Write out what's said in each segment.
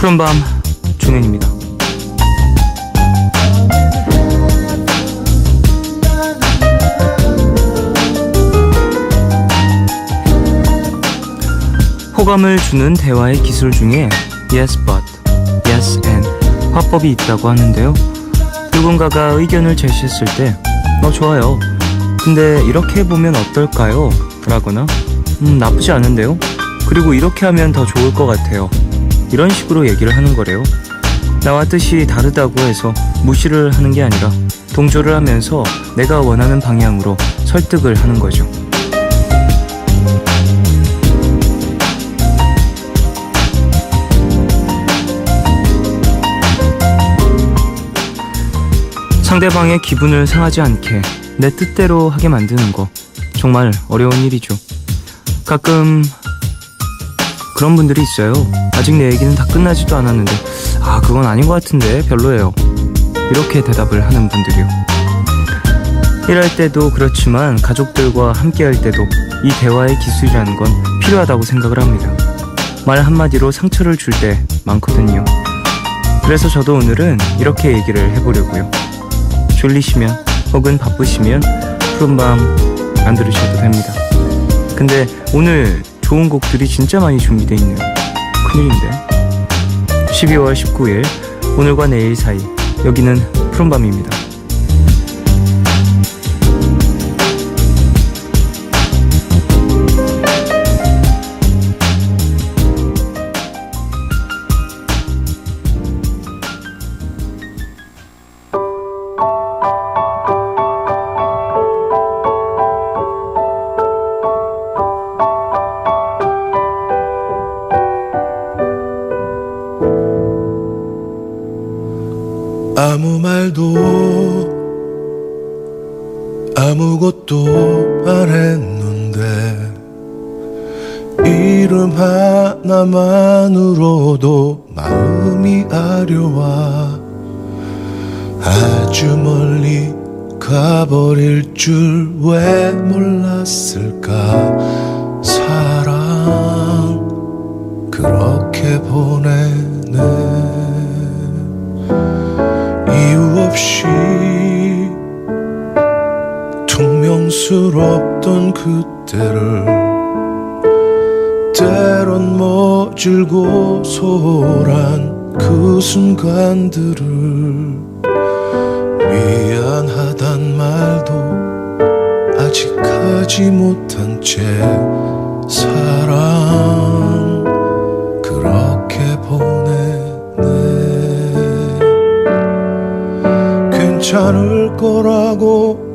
푸른밤 준현입니다. 호감을 주는 대화의 기술 중에 yes but, yes and 화법이 있다고 하는데요. 누군가가 의견을 제시했을 때 좋아요. 근데 이렇게 해보면 어떨까요? 라거나 나쁘지 않은데요? 그리고 이렇게 하면 더 좋을 것 같아요. 이런 식으로 얘기를 하는 거래요. 나와 뜻이 다르다고 해서 무시를 하는 게 아니라 동조를 하면서 내가 원하는 방향으로 설득을 하는 거죠. 상대방의 기분을 상하지 않게 내 뜻대로 하게 만드는 거 정말 어려운 일이죠. 가끔 그런 분들이 있어요. 아직 내 얘기는 다 끝나지도 않았는데 그건 아닌 것 같은데 별로예요. 이렇게 대답을 하는 분들이요. 일할 때도 그렇지만 가족들과 함께 할 때도 이 대화의 기술이라는 건 필요하다고 생각을 합니다. 말 한마디로 상처를 줄 때 많거든요. 그래서 저도 오늘은 이렇게 얘기를 해보려고요. 졸리시면 혹은 바쁘시면 푸른밤 안 들으셔도 됩니다. 근데 오늘 좋은 곡들이 진짜 많이 준비되어 있네요. 큰일인데. 12월 19일 오늘과 내일 사이 여기는 푸른밤입니다. 아무 말도 아무것도 안 했는데 이름 하나만으로도 마음이 아려와 아주 멀리 가버릴 줄 왜 몰랐을까. 사랑 그렇게 보내네. 이유 없이 퉁명스럽던 그때를 때론 모질고 소홀한 그 순간들을 미안하단 말도 아직 하지 못한 채 사랑 그렇게 보내네. 괜찮을 거라고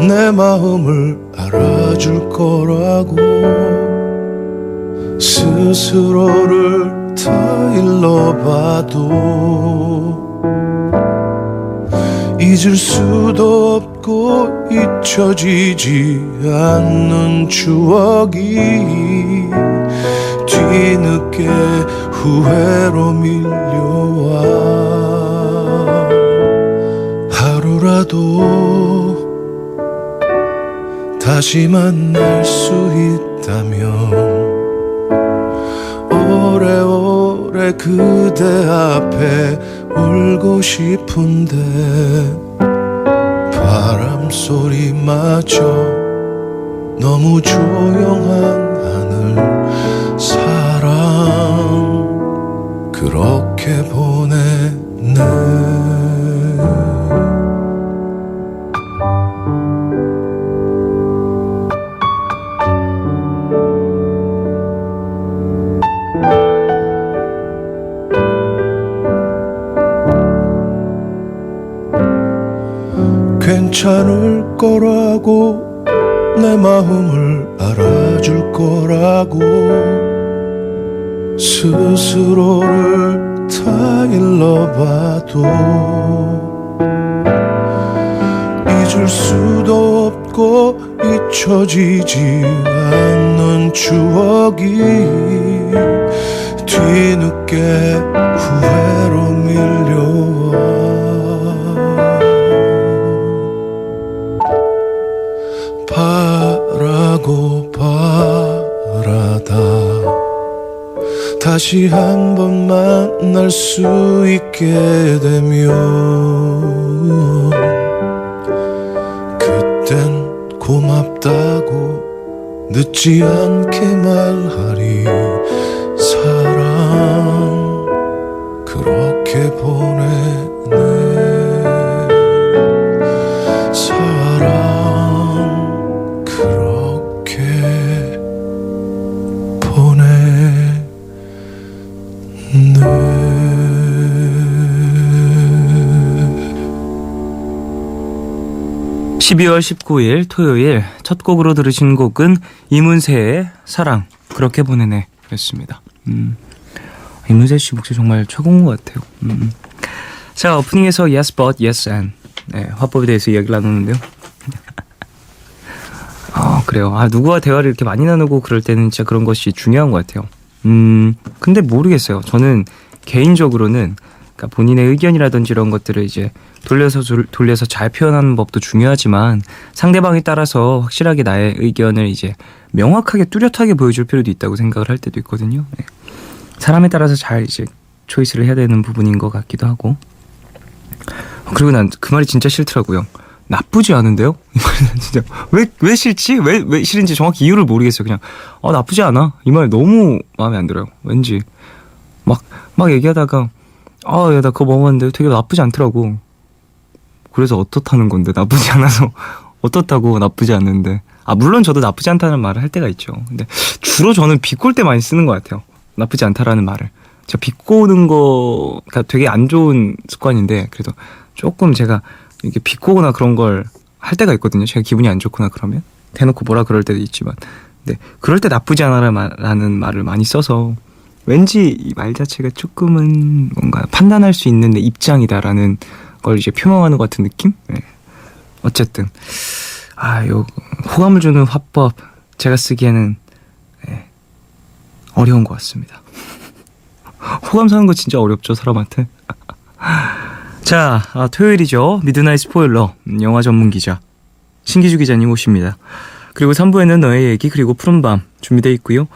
내 마음을 알아줄 거라고 스스로를 더 일러봐도 잊을 수도 없고 잊혀지지 않는 추억이 뒤늦게 후회로 밀려와 하루라도 다시 만날 수 있다면 오래오래 그대 앞에 울고 싶은데 바람소리마저 너무 조용한 하늘 사랑 그렇게 보내네. 괜찮을 거라고 내 마음을 알아줄 거라고 스스로를 다 일러봐도 잊을 수도 없고 잊혀지지 않는 추억이 뒤늦게 후회로 밀려와 바라고 바라다 다시 한번 만날 수 있게 되면 그땐 고맙다고 늦지 않게 말하리. 사랑 그렇게 보내네. 사랑 그렇게 보내네. 12월 19일 토요일 첫 곡으로 들으신 곡은 이문세의 사랑 그렇게 보내네 였습니다. 이문세 씨 목소리 정말 최고인 것 같아요. 자, 오프닝에서 Yes but yes and 화법에 대해서 이야기를 나누는데요. 그래요. 누구와 대화를 이렇게 많이 나누고 그럴 때는 진짜 그런 것이 중요한 것 같아요. 근데 모르겠어요. 저는 개인적으로는 그러니까 본인의 의견이라든지 이런 것들을 이제 돌려서 잘 표현하는 법도 중요하지만 상대방에 따라서 확실하게 나의 의견을 이제 명확하게 뚜렷하게 보여줄 필요도 있다고 생각을 할 때도 있거든요. 네. 사람에 따라서 잘 이제 초이스를 해야 되는 부분인 것 같기도 하고. 그리고 난 그 말이 진짜 싫더라고요. 나쁘지 않은데요? 이 말은 진짜 왜 싫지? 왜 싫은지 정확히 이유를 모르겠어요. 그냥 나쁘지 않아. 이 말 너무 마음에 안 들어요. 왠지 막 얘기하다가 야, 나 그거 먹었는데 되게 나쁘지 않더라고. 그래서 어떻다는 건데 나쁘지 않아서 어떻다고 나쁘지 않은데. 물론 저도 나쁘지 않다는 말을 할 때가 있죠. 근데 주로 저는 비꼴 때 많이 쓰는 것 같아요. 나쁘지 않다라는 말을. 제가 비꼬는 거가 되게 안 좋은 습관인데 그래도 조금 제가 이렇게 비꼬거나 그런 걸 할 때가 있거든요. 제가 기분이 안 좋거나 그러면 대놓고 뭐라 그럴 때도 있지만 근데 그럴 때 나쁘지 않아라는 말을 많이 써서 왠지 이 말 자체가 조금은 뭔가 판단할 수 있는 내 입장이다라는 걸 이제 표명하는 것 같은 느낌? 네. 어쨌든 요 호감을 주는 화법 제가 쓰기에는 어려운 것 같습니다. 호감 사는 거 진짜 어렵죠, 사람한테. 자, 토요일이죠. 미드나잇 스포일러 영화 전문 기자 신기주 기자님 오십니다. 그리고 3부에는 너의 얘기 그리고 푸른밤 준비되어 있고요.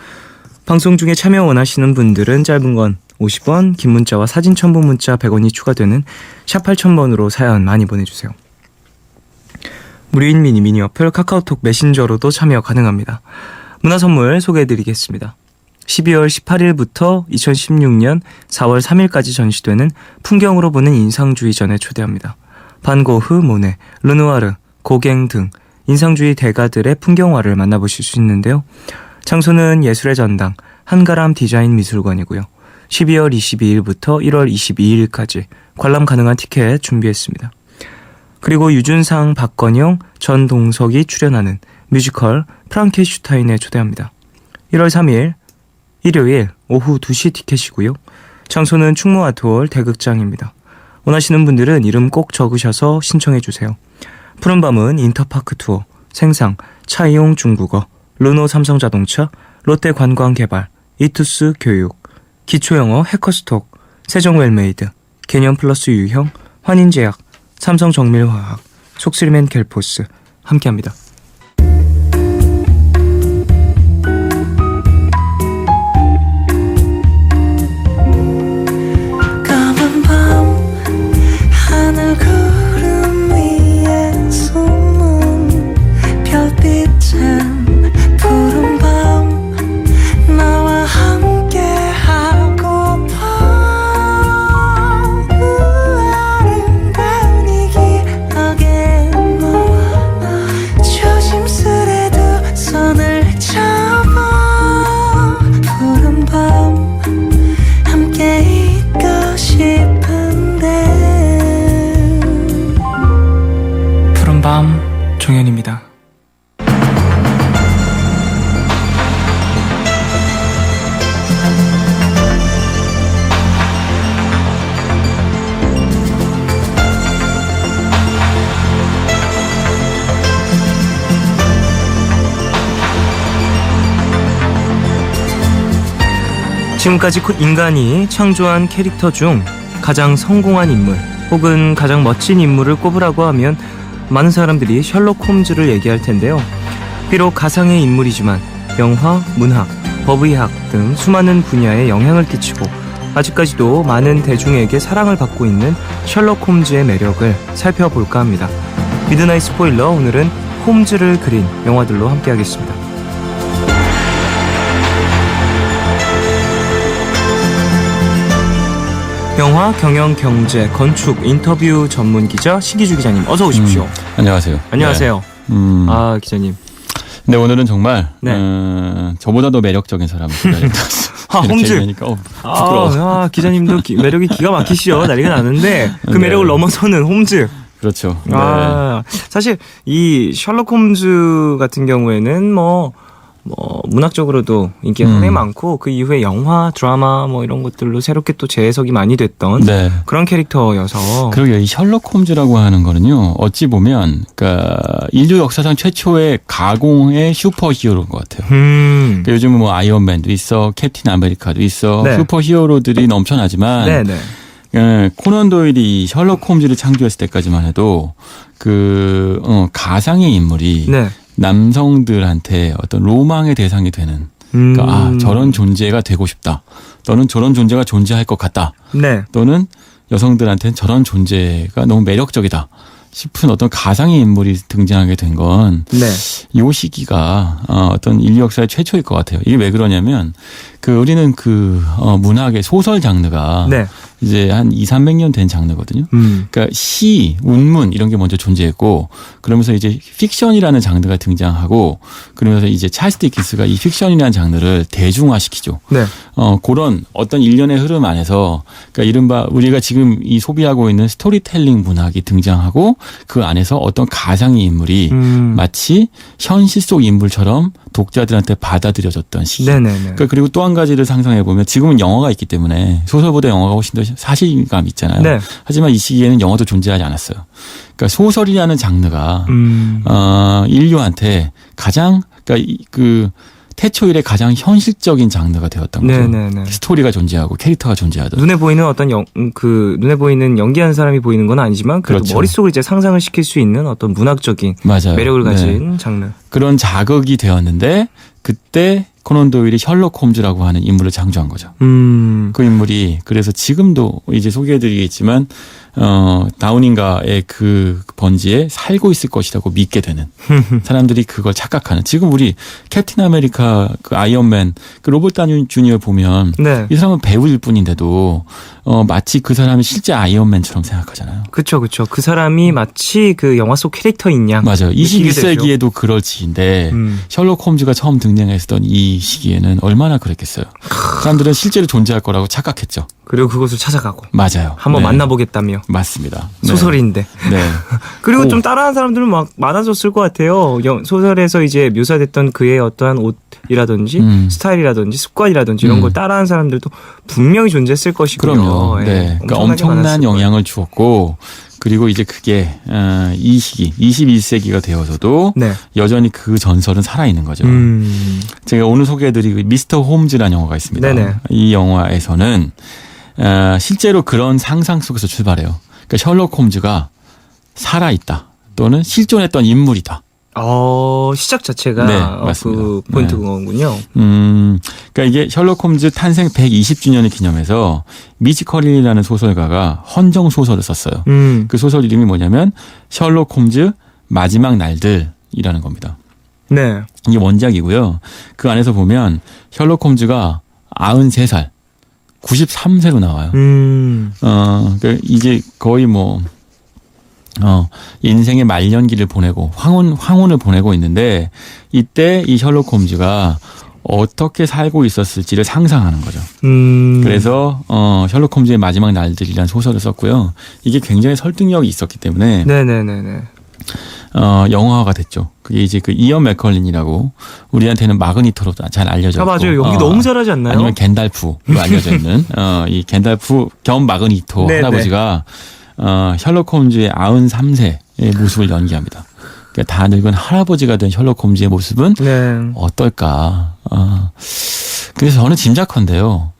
방송 중에 참여 원하시는 분들은 짧은 건 50원, 긴 문자와 사진 첨부 문자 100원이 추가되는 샵 8000번으로 사연 많이 보내주세요. 무료인 미니 어플 카카오톡 메신저로도 참여 가능합니다. 문화선물 소개해드리겠습니다. 12월 18일부터 2016년 4월 3일까지 전시되는 풍경으로 보는 인상주의전에 초대합니다. 반 고흐, 모네, 르누아르, 고갱 등 인상주의 대가들의 풍경화를 만나보실 수 있는데요. 장소는 예술의 전당 한가람 디자인 미술관이고요. 12월 22일부터 1월 22일까지 관람 가능한 티켓 준비했습니다. 그리고 유준상, 박건영, 전동석이 출연하는 뮤지컬 프랑켄슈타인에 초대합니다. 1월 3일 일요일 오후 2시 티켓이고요. 장소는 충무아트홀 대극장입니다. 원하시는 분들은 이름 꼭 적으셔서 신청해주세요. 푸른밤은 인터파크 투어, 생상, 차이용 중국어, 르노 삼성자동차, 롯데관광개발, 이투스 교육, 기초영어 해커스톡, 세종웰메이드, 개념플러스 유형, 환인제약, 삼성정밀화학, 속쓰리맨 갤포스 함께합니다. 푸른밤 종현입니다. 지금까지 인간이 창조한 캐릭터 중 가장 성공한 인물 혹은 가장 멋진 인물을 꼽으라고 하면 많은 사람들이 셜록 홈즈를 얘기할 텐데요. 비록 가상의 인물이지만 영화, 문학, 법의학 등 수많은 분야에 영향을 끼치고 아직까지도 많은 대중에게 사랑을 받고 있는 셜록 홈즈의 매력을 살펴볼까 합니다. 미드나잇 스포일러, 오늘은 홈즈를 그린 영화들로 함께하겠습니다. 영화, 경영, 경제, 건축, 인터뷰 전문 기자 신기주 기자님, 어서 오십시오. 안녕하세요. 안녕하세요. 네. 아, 기자님. 네, 오늘은 정말 네. 저보다 더 매력적인 사람을 기다렸어요. 아, 홈즈. 부끄러워. 기자님도 매력이 기가 막히시죠. 난리가 나는데 그 네. 매력을 넘어서는 홈즈. 그렇죠. 네. 사실 이 셜록 홈즈 같은 경우에는 뭐 문학적으로도 인기가 상당히 많고 그 이후에 영화, 드라마 뭐 이런 것들로 새롭게 또 재해석이 많이 됐던 네. 그런 캐릭터여서. 그러게요. 이 셜록 홈즈라고 하는 거는요. 어찌 보면 그러니까 인류 역사상 최초의 가공의 슈퍼히어로인 것 같아요. 그러니까 요즘은 뭐 아이언맨도 있어, 캡틴 아메리카도 있어, 네. 슈퍼히어로들이 넘쳐나지만 네네. 코난 도일이 셜록 홈즈를 창조했을 때까지만 해도 가상의 인물이 네. 남성들한테 어떤 로망의 대상이 되는, 그러니까 저런 존재가 되고 싶다, 또는 저런 존재가 존재할 것 같다, 네. 또는 여성들한테는 저런 존재가 너무 매력적이다 싶은 어떤 가상의 인물이 등장하게 된 건 네. 이 시기가 어떤 인류 역사의 최초일 것 같아요. 이게 왜 그러냐면 우리는 문학의 소설 장르가 네. 이제 한 200~300년 된 장르거든요. 그러니까 시, 운문 이런 게 먼저 존재했고, 그러면서 이제 픽션이라는 장르가 등장하고, 그러면서 이제 찰스 디킨스가 이 픽션이라는 장르를 대중화시키죠. 네. 그런 어떤 일련의 흐름 안에서, 그러니까 이른바 우리가 지금 이 소비하고 있는 스토리텔링 문학이 등장하고, 그 안에서 어떤 가상의 인물이 마치 현실 속 인물처럼 독자들한테 받아들여졌던 시기. 네네네. 그러니까 그리고 또 한 가지를 상상해 보면 지금은 영화가 있기 때문에 소설보다 영화가 훨씬 더 사실감 있잖아요. 네. 하지만 이 시기에는 영화도 존재하지 않았어요. 그러니까 소설이라는 장르가 인류한테 가장 태초일에 가장 현실적인 장르가 되었던 거죠. 네네네. 스토리가 존재하고 캐릭터가 존재하던. 눈에 보이는 어떤 눈에 보이는 연기하는 사람이 보이는 건 아니지만 그래도 그렇죠. 머릿속을 이제 상상을 시킬 수 있는 어떤 문학적인 맞아요. 매력을 가진 네. 장르. 그런 자극이 되었는데 그때 코난 도일이 셜록 홈즈라고 하는 인물을 창조한 거죠. 그 인물이 그래서 지금도 이제 소개해드리겠지만 다우닌가의 그 번지에 살고 있을 것이라고 믿게 되는 사람들이 그걸 착각하는. 지금 우리 캡틴 아메리카, 아이언맨, 로버트 다니 주니어 보면 네. 이 사람은 배우일 뿐인데도 마치 그 사람이 실제 아이언맨처럼 생각하잖아요. 그렇죠. 그 사람이 마치 그 영화 속 캐릭터인 양. 맞아요. 느끼게 21세기에도 그럴 지인데 셜록 홈즈가 처음 등장했던 이 시기에는 얼마나 그랬겠어요. 사람들은 실제로 존재할 거라고 착각했죠. 그리고 그것을 찾아가고. 맞아요. 한번 네. 만나보겠다며. 맞습니다. 네. 소설인데. 네. 그리고 좀 따라하는 사람들은 막 많아졌을 것 같아요. 소설에서 이제 묘사됐던 그의 어떠한 옷이라든지 스타일이라든지 습관이라든지 이런 걸 따라하는 사람들도 분명히 존재했을 것이고요. 그럼요. 예, 네. 그러니까 엄청나게 많았을 엄청난 영향을 주었고, 그리고 이제 그게 이 시기 21세기가 되어서도 네. 여전히 그 전설은 살아있는 거죠. 제가 오늘 소개해드릴 미스터 홈즈라는 영화가 있습니다. 네네. 이 영화에서는 실제로 그런 상상 속에서 출발해요. 그러니까 셜록 홈즈가 살아있다 또는 실존했던 인물이다. 시작 자체가 네, 맞습니다. 그 포인트 그거군요. 그러니까 이게 셜록 홈즈 탄생 120주년을 기념해서 미치 커린이라는 소설가가 헌정 소설을 썼어요. 그 소설 이름이 뭐냐면 셜록 홈즈 마지막 날들이라는 겁니다. 네. 이게 원작이고요. 그 안에서 보면 셜록 홈즈가 93살, 93세로 나와요. 그러니까 이제 거의 인생의 말년기를 보내고 황혼을 보내고 있는데 이때 이 셜록 홈즈가 어떻게 살고 있었을지를 상상하는 거죠. 그래서 셜록 홈즈의 마지막 날들이라는 소설을 썼고요. 이게 굉장히 설득력이 있었기 때문에 네네네네. 영화화가 됐죠. 그게 이제 그 이언 맥컬린이라고 우리한테는 마그니토로 잘 알려져 있고. 맞아요. 연기 너무 잘하지 않나요? 아니면 겐달프로 알려져 있는 이 겐달프 겸 마그니토 네네. 할아버지가 셜록 홈즈의 93세의 모습을 연기합니다. 그러니까 다 늙은 할아버지가 된 셜록 홈즈의 모습은 네. 어떨까. 그래서 저는 짐작컨대요.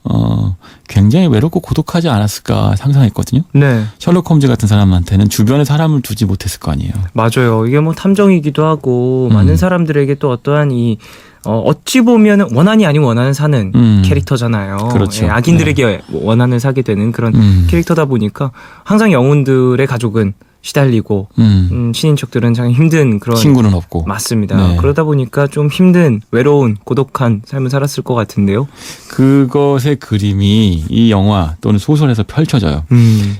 굉장히 외롭고 고독하지 않았을까 상상했거든요. 네. 셜록 홈즈 같은 사람한테는 주변에 사람을 두지 못했을 거 아니에요. 맞아요. 이게 탐정이기도 하고 많은 사람들에게 또 어떠한 이 어찌 보면 원한이 아닌 원한을 사는 캐릭터잖아요. 그렇죠. 예, 악인들에게 원한을 사게 되는 그런 캐릭터다 보니까 항상 영혼들의 가족은 시달리고 친인척들은 참 힘든 그런 친구는 없고. 맞습니다. 네. 그러다 보니까 좀 힘든 외로운 고독한 삶을 살았을 것 같은데요. 그것의 그림이 이 영화 또는 소설에서 펼쳐져요.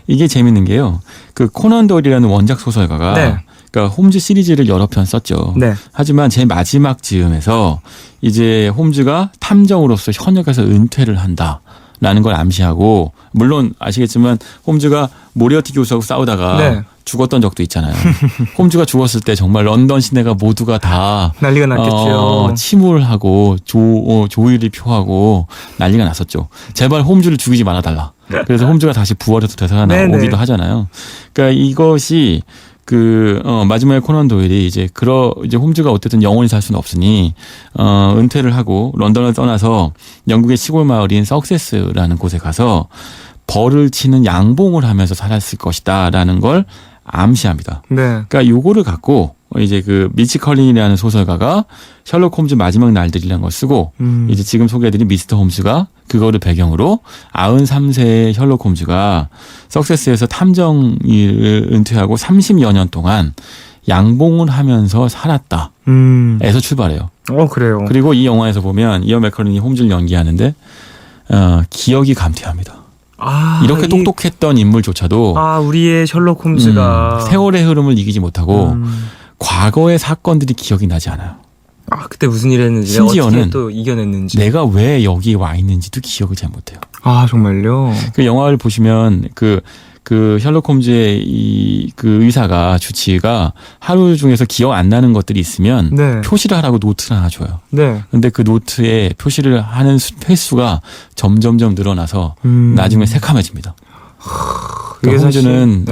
이게 재밌는 게요. 그 코난 도일이라는 원작 소설가가 네. 그러니까 홈즈 시리즈를 여러 편 썼죠. 네. 하지만 제 마지막 즈음에서 이제 홈즈가 탐정으로서 현역에서 은퇴를 한다라는 걸 암시하고, 물론 아시겠지만 홈즈가 모리어티 교수하고 싸우다가 네. 죽었던 적도 있잖아요. 홈즈가 죽었을 때 정말 런던 시내가 모두가 다 난리가 났겠죠. 침울하고 조의를 표하고 난리가 났었죠. 제발 홈즈를 죽이지 말아달라. 그래서 홈즈가 다시 부활해서 되살아나오기도 하잖아요. 그러니까 이것이 마지막에 코난 도일이 이제 홈즈가 어쨌든 영원히 살 수는 없으니, 은퇴를 하고 런던을 떠나서 영국의 시골 마을인 석세스라는 곳에 가서 벌을 치는 양봉을 하면서 살았을 것이다라는 걸 암시합니다. 네. 그러니까 요거를 갖고 이제 그 미치 컬린이라는 소설가가 셜록 홈즈 마지막 날들이라는 걸 쓰고, 이제 지금 소개해드린 미스터 홈즈가 그거를 배경으로 93세의 셜록 홈즈가 석세스에서 탐정 일을 은퇴하고 30여 년 동안 양봉을 하면서 살았다. 에서 출발해요. 그래요. 그리고 이 영화에서 보면 이언 맥컬린이 홈즈를 연기하는데 기억이 감퇴합니다. 이렇게 똑똑했던 인물조차도 우리의 셜록 홈즈가 세월의 흐름을 이기지 못하고 과거의 사건들이 기억이 나지 않아요. 그때 무슨 일 했는지, 심지어는 어떻게 또 이겨냈는지, 내가 왜 여기 와 있는지도 기억을 잘 못해요. 정말요? 그 영화를 보시면 그 셜록 홈즈의 그 의사가 주치의가 하루 중에서 기억 안 나는 것들이 있으면 네. 표시를 하라고 노트를 하나 줘요. 네. 근데 그 노트에 표시를 하는 횟수가 점점점 늘어나서 나중에 새카매집니다. 그러니까 홈즈는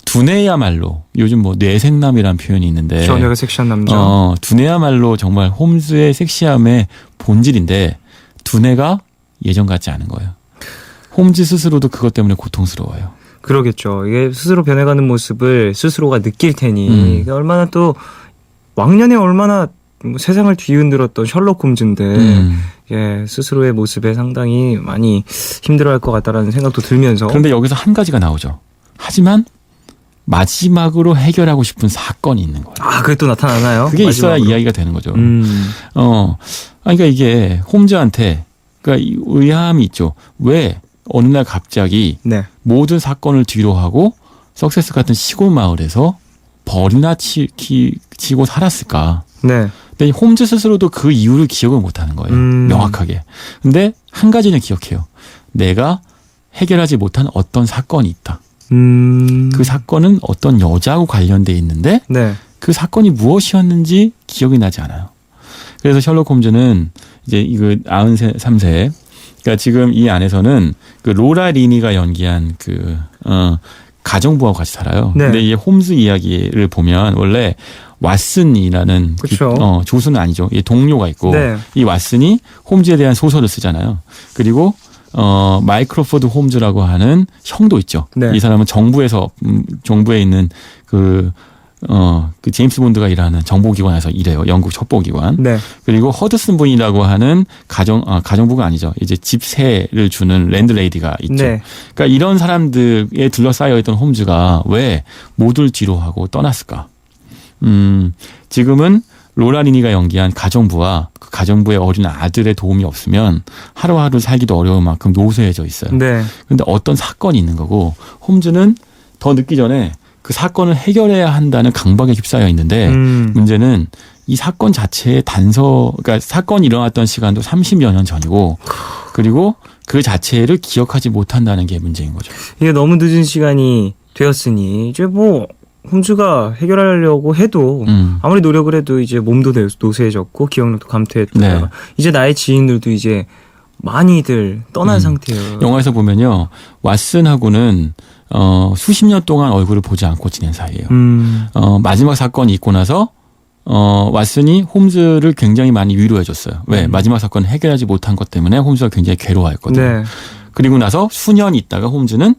두뇌야말로 요즘 뇌생남이라는 표현이 있는데, 전혀가 섹시한 남자. 두뇌야말로 정말 홈즈의 섹시함의 본질인데 두뇌가 예전 같지 않은 거예요. 홈즈 스스로도 그것 때문에 고통스러워요. 그러겠죠. 이게 스스로 변해가는 모습을 스스로가 느낄 테니, 이게 얼마나 또 왕년에 얼마나 세상을 뒤흔들었던 셜록 홈즈인데 스스로의 모습에 상당히 많이 힘들어할 것 같다라는 생각도 들면서. 그런데 여기서 한 가지가 나오죠. 하지만 마지막으로 해결하고 싶은 사건이 있는 거예요. 그게 또 나타나나요? 그게 마지막으로? 있어야 이야기가 되는 거죠. 그러니까 이게 홈즈한테 그러니까 의아함이 있죠. 왜 어느 날 갑자기 네. 모든 사건을 뒤로 하고 석세스 같은 시골 마을에서 벌이나 치고 살았을까? 네. 근데 홈즈 스스로도 그 이유를 기억을 못하는 거예요. 명확하게. 근데 한 가지는 기억해요. 내가 해결하지 못한 어떤 사건이 있다. 그 사건은 어떤 여자하고 관련돼 있는데 네. 그 사건이 무엇이었는지 기억이 나지 않아요. 그래서 셜록 홈즈는 이제 이거 93세, 그러니까 지금 이 안에서는 그 로라 리니가 연기한 가정부하고 같이 살아요. 네. 근데 이 홈즈 이야기를 보면 원래 왓슨이라는 조수는 아니죠. 이 동료가 있고, 네. 이 왓슨이 홈즈에 대한 소설을 쓰잖아요. 그리고 마이크로포드 홈즈라고 하는 형도 있죠. 네. 이 사람은 정부에 있는 그 제임스 본드가 일하는 정보기관에서 일해요. 영국 첩보기관. 네. 그리고 허드슨 분이라고 하는 가정부가 아니죠. 이제 집세를 주는 랜드레이디가 있죠. 네. 그러니까 이런 사람들에 둘러싸여 있던 홈즈가 왜 모두를 뒤로 하고 떠났을까? 지금은 로라 리니가 연기한 가정부와 그 가정부의 어린 아들의 도움이 없으면 하루하루 살기도 어려울 만큼 노쇠해져 있어요. 네. 근데 어떤 사건이 있는 거고, 홈즈는 더 늦기 전에 그 사건을 해결해야 한다는 강박에 휩싸여 있는데, 문제는 이 사건 자체의 그러니까 사건이 일어났던 시간도 30여 년 전이고, 그리고 그 자체를 기억하지 못한다는 게 문제인 거죠. 이게 너무 늦은 시간이 되었으니 이제 홈즈가 해결하려고 해도 아무리 노력을 해도 이제 몸도 노쇠해졌고 기억력도 감퇴했다가 네. 이제 나의 지인들도 이제 많이들 떠난 상태예요. 영화에서 보면요, 왓슨하고는 수십 년 동안 얼굴을 보지 않고 지낸 사이예요. 마지막 사건이 있고 나서 왓슨이 홈즈를 굉장히 많이 위로해줬어요. 왜? 마지막 사건을 해결하지 못한 것 때문에 홈즈가 굉장히 괴로워했거든요. 네. 그리고 나서 수년 있다가 왓슨은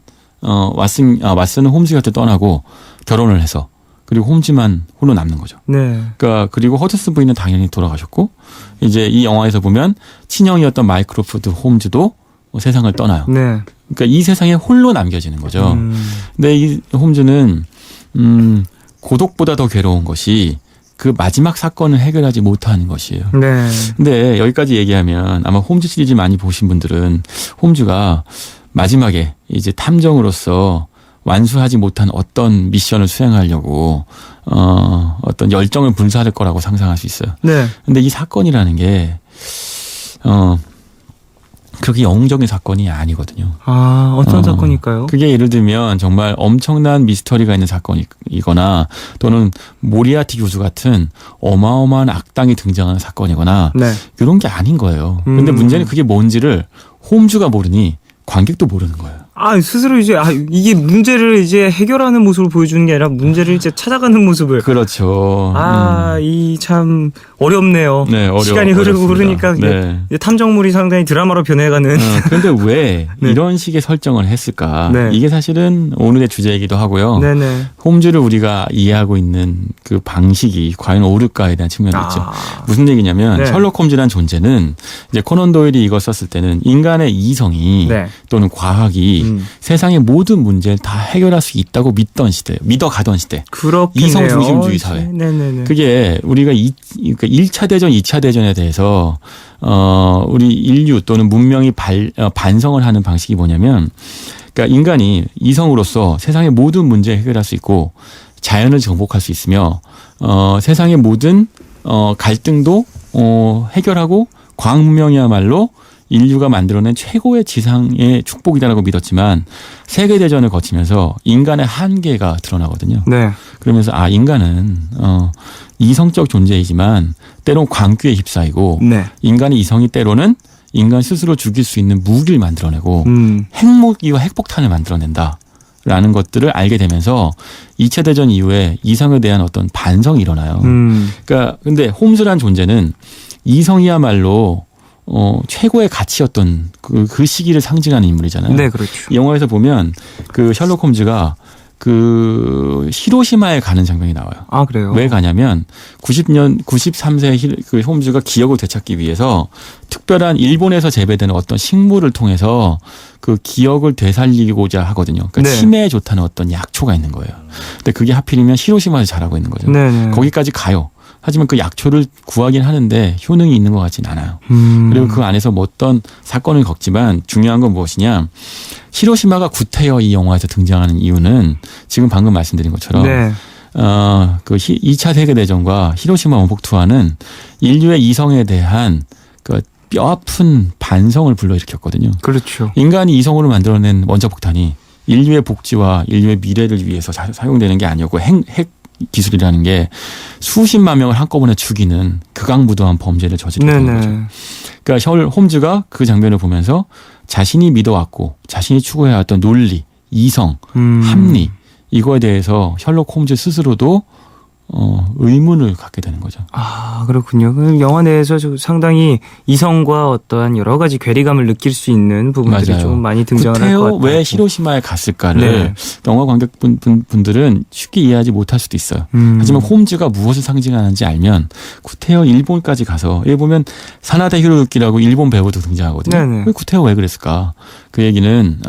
홈즈 곁을 떠나고 결혼을 해서 그리고 홈즈만 홀로 남는 거죠. 네. 그러니까 그리고 허드슨 부인은 당연히 돌아가셨고 이제 이 영화에서 보면 친형이었던 마이크로포드 홈즈도 세상을 떠나요. 네. 그러니까 이 세상에 홀로 남겨지는 거죠. 근데 이 홈즈는 고독보다 더 괴로운 것이 그 마지막 사건을 해결하지 못하는 것이에요. 네. 근데 여기까지 얘기하면 아마 홈즈 시리즈 많이 보신 분들은 홈즈가 마지막에 이제 탐정으로서 완수하지 못한 어떤 미션을 수행하려고 어떤 열정을 불사할 거라고 상상할 수 있어요. 네. 근데 이 사건이라는 게 그렇게 영웅적인 사건이 아니거든요. 아, 어떤 사건일까요? 그게 예를 들면 정말 엄청난 미스터리가 있는 사건이거나 또는 모리아티 교수 같은 어마어마한 악당이 등장하는 사건이거나 네. 이런 게 아닌 거예요. 근데 문제는 그게 뭔지를 홈즈가 모르니 관객도 모르는 거예요. 아, 스스로 이제 이게 문제를 이제 해결하는 모습을 보여주는 게 아니라 문제를 이제 찾아가는 모습을. 그렇죠. 이 참 어렵네요. 네, 시간이 흐르고 어렵습니다. 흐르니까 네. 이제 탐정물이 상당히 드라마로 변해가는. 그런데 왜 네. 이런 식의 설정을 했을까? 네. 이게 사실은 오늘의 주제이기도 하고요. 네네. 홈즈를 우리가 이해하고 있는 그 방식이 과연 옳을까에 대한 측면이 있죠. 무슨 얘기냐면 네. 셜록 홈즈라는 존재는 이제 코넌 도일이 이걸 썼을 때는 인간의 이성이 네. 또는 과학이 세상의 모든 문제를 다 해결할 수 있다고 믿어가던 시대. 그렇겠네요. 이성 중심주의 사회. 네네네. 그게 우리가 그러니까 1차 대전, 2차 대전에 대해서 우리 인류 또는 문명이 반성을 하는 방식이 뭐냐면 그러니까 인간이 이성으로서 세상의 모든 문제를 해결할 수 있고 자연을 정복할 수 있으며 세상의 모든 갈등도 해결하고 과학 문명이야말로 인류가 만들어낸 최고의 지상의 축복이다라고 믿었지만 세계대전을 거치면서 인간의 한계가 드러나거든요. 네. 그러면서 인간은 이성적 존재이지만 때론 광기에 휩싸이고 네. 인간의 이성이 때로는 인간 스스로 죽일 수 있는 무기를 만들어내고 핵무기와 핵폭탄을 만들어낸다라는 것들을 알게 되면서 2차 대전 이후에 이성에 대한 어떤 반성이 일어나요. 그러니까 근데 홈즈란 존재는 이성이야말로 최고의 가치였던 그 시기를 상징하는 인물이잖아요. 네, 그렇죠. 이 영화에서 보면 그 셜록 홈즈가 그 히로시마에 가는 장면이 나와요. 아, 그래요? 왜 가냐면 93세 그 홈즈가 기억을 되찾기 위해서 특별한 일본에서 재배되는 어떤 식물을 통해서 그 기억을 되살리고자 하거든요. 그러니까 네. 치매에 좋다는 어떤 약초가 있는 거예요. 근데 그게 하필이면 히로시마에서 자라고 있는 거죠. 네네. 거기까지 가요. 하지만 그 약초를 구하긴 하는데 효능이 있는 것 같진 않아요. 그리고 그 안에서 뭐 어떤 사건을 겪지만 중요한 건 무엇이냐. 히로시마가 구태여 이 영화에서 등장하는 이유는 지금 방금 말씀드린 것처럼 네. 그 2차 세계대전과 히로시마 원폭 투하는 인류의 이성에 대한 그 뼈아픈 반성을 불러일으켰거든요. 그렇죠. 인간이 이성으로 만들어낸 원자폭탄이 인류의 복지와 인류의 미래를 위해서 사용되는 게 아니었고 핵 기술이라는 게 수십만 명을 한꺼번에 죽이는 극악무도한 범죄를 저지르는 거죠. 그러니까 홈즈가 그 장면을 보면서 자신이 믿어왔고 자신이 추구해왔던 논리, 이성, 합리 이거에 대해서 셜록 홈즈 스스로도 의문을 갖게 되는 거죠. 아, 그렇군요. 그럼 영화 내에서 상당히 이성과 어떠한 여러 가지 괴리감을 느낄 수 있는 부분들이 맞아요. 좀 많이 등장을 할 것 같아요. 왜 히로시마에 갔을까를 네. 영화 관객분들은 쉽게 이해하지 못할 수도 있어요. 하지만 홈즈가 무엇을 상징하는지 알면 구테여 일본까지 가서 여기 보면 사나데 히로유키라고 일본 배우도 등장하거든요. 네네. 왜 구테여 왜 그랬을까? 그 얘기는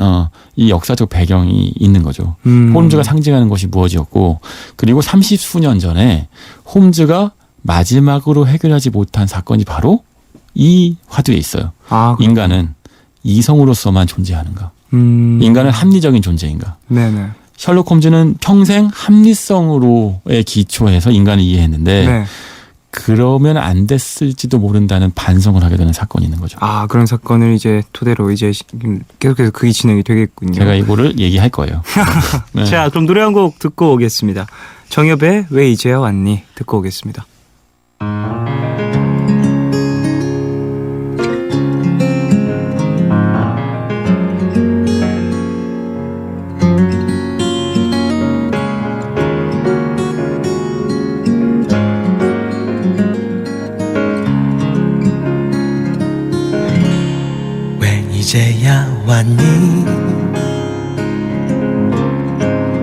이 역사적 배경이 있는 거죠. 홈즈가 상징하는 것이 무엇이었고 그리고 30수년 전에 홈즈가 마지막으로 해결하지 못한 사건이 바로 이 화두에 있어요. 인간은 이성으로서만 존재하는가? 인간은 합리적인 존재인가? 네네. 셜록 홈즈는 평생 합리성으로의 기초해서 인간을 이해했는데 네. 그러면 안 됐을지도 모른다는 반성을 하게 되는 사건이 있는 거죠. 아, 그런 사건을 이제 토대로 이제 계속해서 그게 진행이 되겠군요. 제가 이거를 얘기할 거예요. 네. 자, 그럼 노래 한 곡 듣고 오겠습니다. 정엽의 왜 이제야 왔니? 듣고 오겠습니다. 이제야 왔니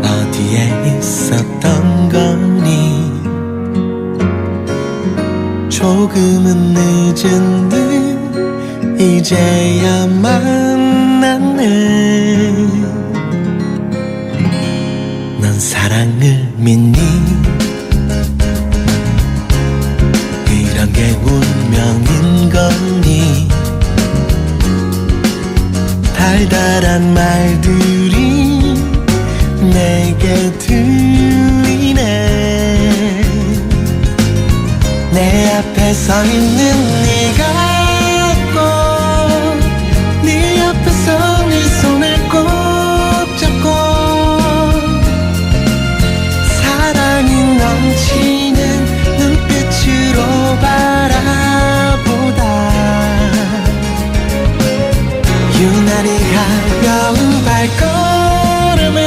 어디에 있었던 건 조금은 늦은 듯 이제야 만났네. 넌 사랑을 믿니? 이런 게 운명인 거니? 달달한 말들이 내게 들리네. 내 앞에 서 있는 네가 꼭 네 앞에서 네 손을 꼭 잡고 사랑이 넘치는 눈빛으로 바라보다 유난히 가벼운 발걸음에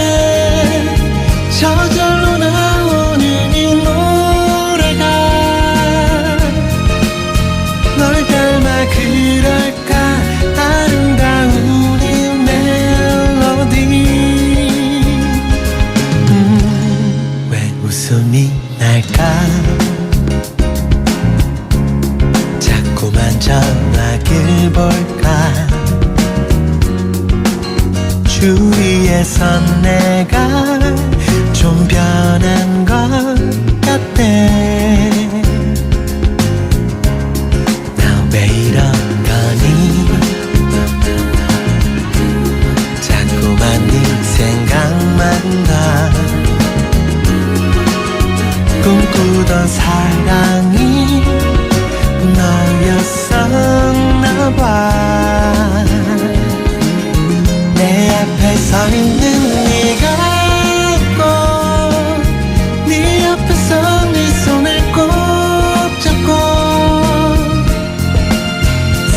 저절로 나오는 이 노래가 널 닮아 그럴까 아름다운 이 멜로디. 왜 웃음이 날까? 자꾸만 전화길 볼까? 주위에선 내가 좀 변한 것 같대. 나 왜 이런 거니? 자꾸만 네 생각만 나. 꿈꾸던 사랑이 너였었나 봐. 내 앞에 서 있는 네가 꼭 네 앞에서 네 손을 꼭 잡고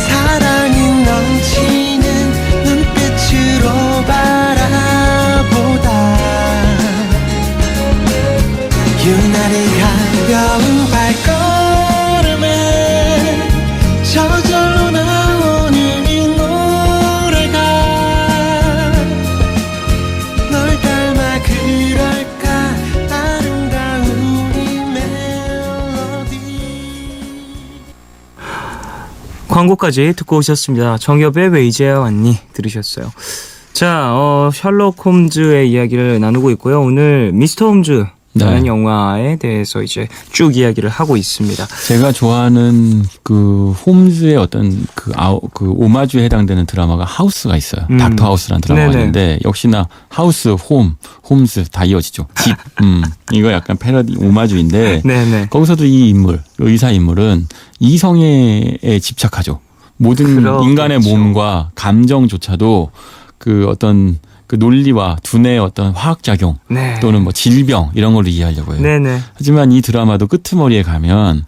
사랑이 넘치는 눈빛으로 바라보다 유난히 가벼운 발걸음에 저절로 나오는 이 노래가 널 닮아 그럴까 아름다운 이 멜로디. 광고까지 듣고 오셨습니다. 정엽의 왜 이제야 왔니 들으셨어요. 자, 셜록 홈즈의 이야기를 나누고 있고요. 오늘 미스터 홈즈 라는 네. 영화에 대해서 이제 쭉 이야기를 하고 있습니다. 제가 좋아하는 그 홈즈의 어떤 그 오마주에 해당되는 드라마가 하우스가 있어요. 닥터 하우스라는 드라마가 네네. 있는데 역시나 하우스, 홈즈 다 이어지죠. 집. 이거 약간 패러디 오마주인데 네네. 거기서도 이 인물, 의사 인물은 이성애에 집착하죠. 모든 그렇겠죠. 인간의 몸과 감정조차도 그 어떤 그 논리와 두뇌의 어떤 화학작용 네. 또는 뭐 질병 이런 걸로 이해하려고 해요. 네네. 하지만 이 드라마도 끄트머리에 가면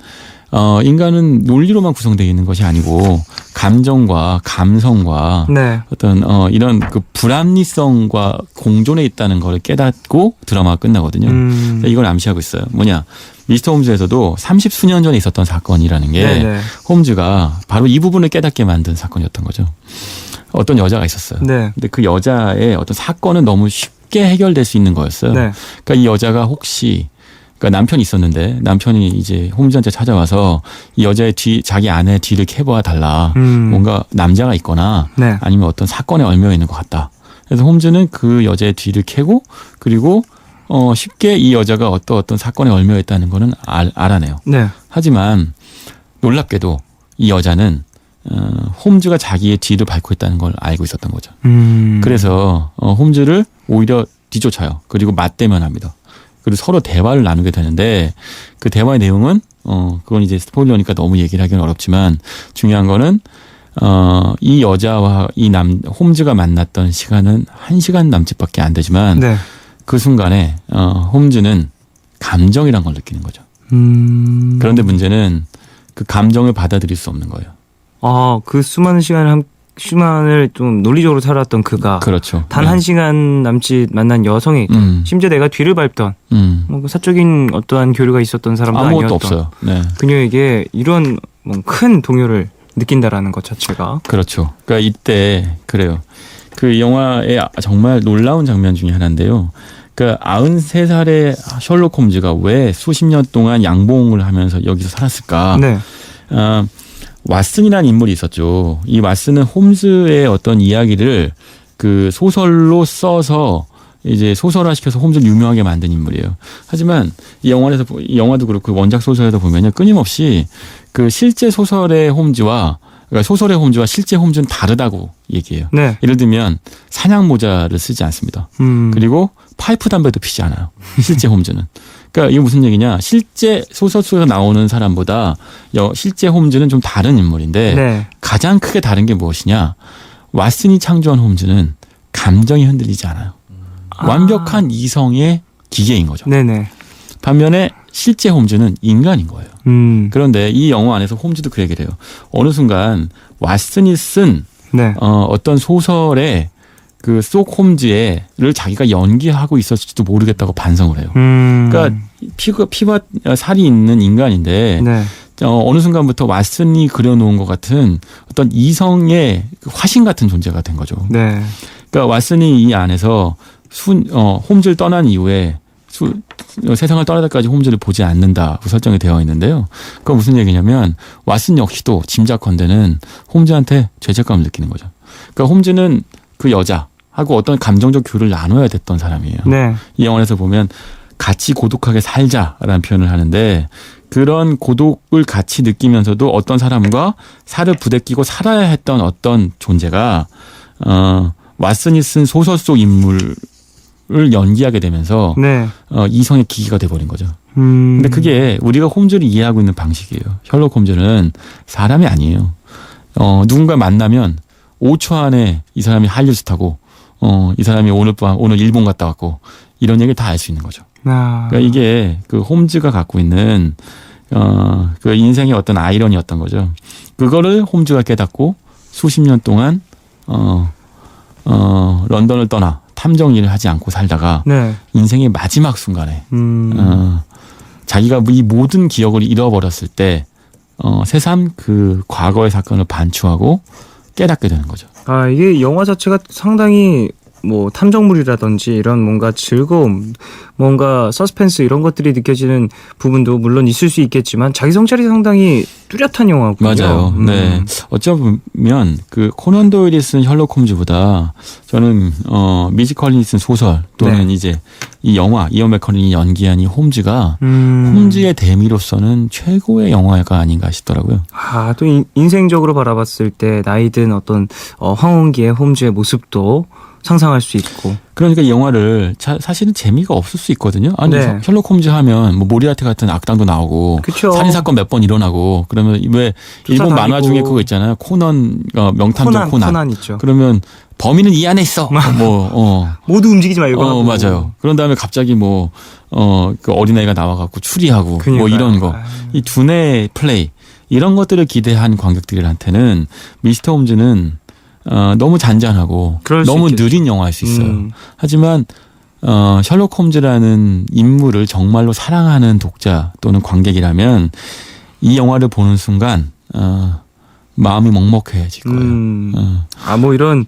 인간은 논리로만 구성되어 있는 것이 아니고 감정과 감성과 네. 어떤 이런 그 불합리성과 공존해 있다는 걸 깨닫고 드라마가 끝나거든요. 이걸 암시하고 있어요. 뭐냐? 미스터 홈즈에서도 30수년 전에 있었던 사건이라는 게 네네. 홈즈가 바로 이 부분을 깨닫게 만든 사건이었던 거죠. 어떤 여자가 있었어요. 네. 근데 그 여자의 어떤 사건은 너무 쉽게 해결될 수 있는 거였어요. 네. 그러니까 이 여자가 혹시 그러니까 남편이 있었는데 남편이 이제 홈즈한테 찾아와서 이 여자의 자기 아내 뒤를 캐봐 달라. 뭔가 남자가 있거나 네. 아니면 어떤 사건에 얽매여 있는 것 같다. 그래서 홈즈는 그 여자의 뒤를 캐고 그리고 쉽게 이 여자가 어떤 사건에 얽매여 있다는 거는 알아내요. 네. 하지만 놀랍게도 이 여자는 홈즈가 자기의 뒤를 밟고 있다는 걸 알고 있었던 거죠. 그래서 홈즈를 오히려 뒤쫓아요. 그리고 맞대면합니다. 그리고 서로 대화를 나누게 되는데 그 대화의 내용은 그건 이제 스포일러니까 너무 얘기를 하기는 어렵지만 중요한 거는 이 여자와 홈즈가 만났던 시간은 1시간 남짓밖에 안 되지만 네. 그 순간에 홈즈는 감정이란 걸 느끼는 거죠. 그런데 문제는 그 감정을 받아들일 수 없는 거예요. 그 수많은 시간을 좀 논리적으로 살았던 그가 그렇죠. 단 네. 1시간 남짓 만난 여성이 심지어 내가 뒤를 밟던 뭐 사적인 어떠한 교류가 있었던 사람도 아무것도 아니었던 없어요. 네. 그녀에게 이런 큰 동요를 느낀다라는 것 자체가 그렇죠. 그러니까 이때 그래요. 그 영화의 정말 놀라운 장면 중에 하나인데요. 그러니까 93살의 셜록 홈즈가 왜 수십 년 동안 양봉을 하면서 여기서 살았을까? 네. 왓슨이라는 인물이 있었죠. 이 왓슨은 홈즈의 어떤 이야기를 그 소설로 써서 이제 소설화시켜서 홈즈를 유명하게 만든 인물이에요. 하지만 이 영화도 그렇고 원작 소설에도 보면요, 끊임없이 그 실제 소설의 홈즈와 그러니까 소설의 홈즈와 실제 홈즈는 다르다고 얘기해요. 네. 예를 들면 사냥 모자를 쓰지 않습니다. 그리고 파이프 담배도 피지 않아요. 실제 홈즈는. 그러니까 이게 무슨 얘기냐? 실제 소설 속에서 나오는 사람보다 실제 홈즈는 좀 다른 인물인데 네. 가장 크게 다른 게 무엇이냐? 왓슨이 창조한 홈즈는 감정이 흔들리지 않아요. 완벽한 이성의 기계인 거죠. 네네. 반면에 실제 홈즈는 인간인 거예요. 그런데 이 영화 안에서 홈즈도 그 얘기를 해요. 어느 순간 왓슨이 쓴 네. 어떤 소설의 그 속 홈즈를 자기가 연기하고 있었을지도 모르겠다고 반성을 해요. 그러니까 피와 살이 있는 인간인데 네. 어느 순간부터 왓슨이 그려놓은 것 같은 어떤 이성의 화신 같은 존재가 된 거죠. 네. 그러니까 왓슨이 이 안에서 홈즈를 떠난 이후에 세상을 떠날 때까지 홈즈를 보지 않는다고 설정이 되어 있는데요. 그건 무슨 얘기냐면 왓슨 역시도 짐작컨대는 홈즈한테 죄책감을 느끼는 거죠. 그러니까 홈즈는 그 여자하고 어떤 감정적 교류를 나눠야 됐던 사람이에요. 네. 이 영화에서 보면 같이 고독하게 살자라는 표현을 하는데 그런 고독을 같이 느끼면서도 어떤 사람과 살을 부대끼고 살아야 했던 어떤 존재가 왓슨이 쓴 소설 속 인물을 연기하게 되면서 네. 이성의 기기가 돼버린 거죠. 근데 그게 우리가 홈즈를 이해하고 있는 방식이에요. 셜록 홈즈는 사람이 아니에요. 누군가 만나면 5초 안에 이 사람이 한류 스타고 이 사람이 오늘 일본 갔다 왔고 이런 얘기를 다 알 수 있는 거죠. 그러니까 이게 그 홈즈가 갖고 있는 그 인생의 어떤 아이러니였던 거죠. 그거를 홈즈가 깨닫고 수십 년 동안 런던을 떠나 탐정 일을 하지 않고 살다가 네. 인생의 마지막 순간에 자기가 이 모든 기억을 잃어버렸을 때 새삼 그 과거의 사건을 반추하고 깨닫게 되는 거죠. 아, 이게 영화 자체가 상당히 뭐 탐정물이라든지 이런 뭔가 즐거움, 뭔가 서스펜스 이런 것들이 느껴지는 부분도 물론 있을 수 있겠지만 자기 성찰이 상당히 뚜렷한 영화군요. 맞아요. 네. 어쩌면 그 코난 도일이 쓴 셜록 홈즈보다 저는 미지 컬린이 쓴 소설 또는 네. 이제 이 영화 이언 맥컬린이 연기한 이 홈즈가 홈즈의 대미로서는 최고의 영화가 아닌가 싶더라고요. 아, 또 인생적으로 바라봤을 때 나이 든 어떤 황혼기의 홈즈의 모습도 상상할 수 있고. 그러니까 이 영화를 사실은 재미가 없을 수 있거든요. 아니 네. 셜록 홈즈 하면 뭐 모리아티 같은 악당도 나오고 그쵸. 살인 사건 몇 번 일어나고 그러면 왜 일본 다니고. 만화 중에 그거 있잖아요. 코난 명탐정 코난. 있죠. 그러면 범인은 이 안에 있어. 모두 움직이지 말고. 하고. 맞아요. 그런 다음에 갑자기 그 어린아이가 나와갖고 추리하고 그러니까요. 뭐 이런 거. 이 두뇌 플레이 이런 것들을 기대한 관객들한테는 미스터 홈즈는 너무 잔잔하고 너무 느린 영화일 수 있어요. 하지만 셜록 홈즈라는 인물을 정말로 사랑하는 독자 또는 관객이라면 이 영화를 보는 순간 마음이 먹먹해질 거예요. 뭐 이런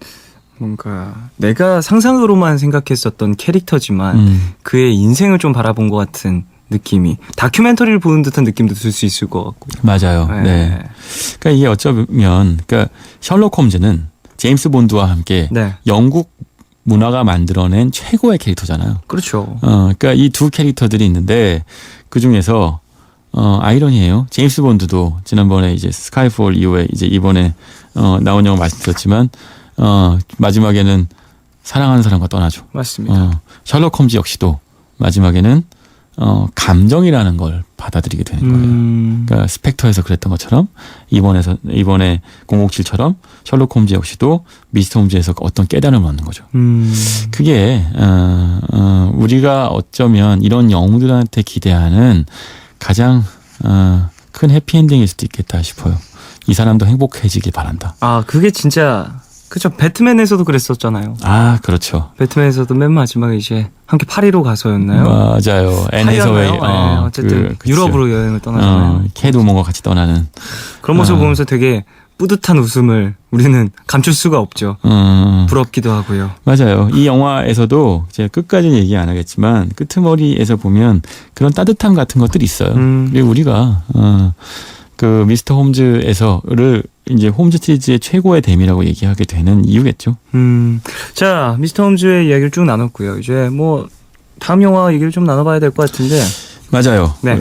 뭔가 내가 상상으로만 생각했었던 캐릭터지만 그의 인생을 좀 바라본 것 같은 느낌이 다큐멘터리를 보는 듯한 느낌도 들 수 있을 것 같고요. 맞아요. 네. 그러니까 이게 어쩌면 그러니까 셜록 홈즈는 제임스 본드와 함께 네. 영국 문화가 만들어낸 최고의 캐릭터잖아요. 그렇죠. 그러니까 이 두 캐릭터들이 있는데 그 중에서 아이러니예요. 제임스 본드도 지난번에 이제 스카이폴 이후에 이제 이번에 나온 영화 말씀드렸지만 마지막에는 사랑하는 사람과 떠나죠. 맞습니다. 셜록 홈즈 역시도 마지막에는 감정이라는 걸 받아들이게 되는 거예요. 그러니까 스펙터에서 그랬던 것처럼 이번에 007처럼 셜록 홈즈 역시도 미스터 홈즈에서 어떤 깨달음을 얻는 거죠. 그게 우리가 어쩌면 이런 영웅들한테 기대하는 가장 큰 해피엔딩일 수도 있겠다 싶어요. 이 사람도 행복해지길 바란다. 아, 그게 진짜 그렇죠. 배트맨에서도 그랬었잖아요. 아, 그렇죠. 배트맨에서도 맨 마지막에 이제 함께 파리로 가서였나요? 맞아요. 앤 해서웨이. 어쨌든 유럽으로 여행을 떠나잖아요. 캐드 우먼과 같이 떠나는 그런 모습을 보면서 되게 뿌듯한 웃음을 우리는 감출 수가 없죠. 부럽기도 하고요. 맞아요. 이 영화에서도 제가 끝까지는 얘기 안 하겠지만 끄트머리에서 보면 그런 따뜻함 같은 것들이 있어요. 그리고 우리가 그 미스터 홈즈에서를 이제 홈즈 시리즈의 최고의 댐이라고 얘기하게 되는 이유겠죠. 자, 미스터 홈즈의 이야기를 쭉 나눴고요. 이제 뭐 다음 영화 얘기를 좀 나눠봐야 될 것 같은데. 맞아요. 네.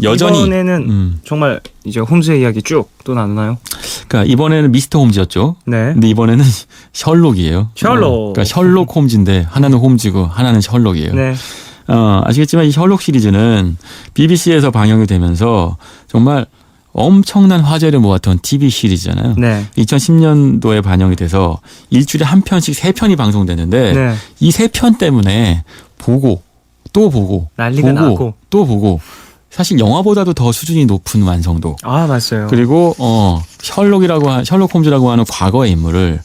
여전히 이번에는 정말 이제 홈즈의 이야기 쭉 또 나누나요? 그러니까 이번에는 미스터 홈즈였죠. 네. 근데 이번에는 셜록이에요. 셜록. 그러니까 셜록 홈즈인데 하나는 홈즈고 하나는 셜록이에요. 네. 아시겠지만 이 셜록 시리즈는 BBC에서 방영이 되면서 정말 엄청난 화제를 모았던 TV 시리즈잖아요. 네. 2010년도에 반영이 돼서 일주일에 한 편씩 3편이 방송되는데 네. 이 3편 때문에 보고 또 보고 난리가 보고 나고. 또 보고 사실 영화보다도 더 수준이 높은 완성도. 아, 맞아요. 그리고 셜록 홈즈라고 하는 과거의 인물을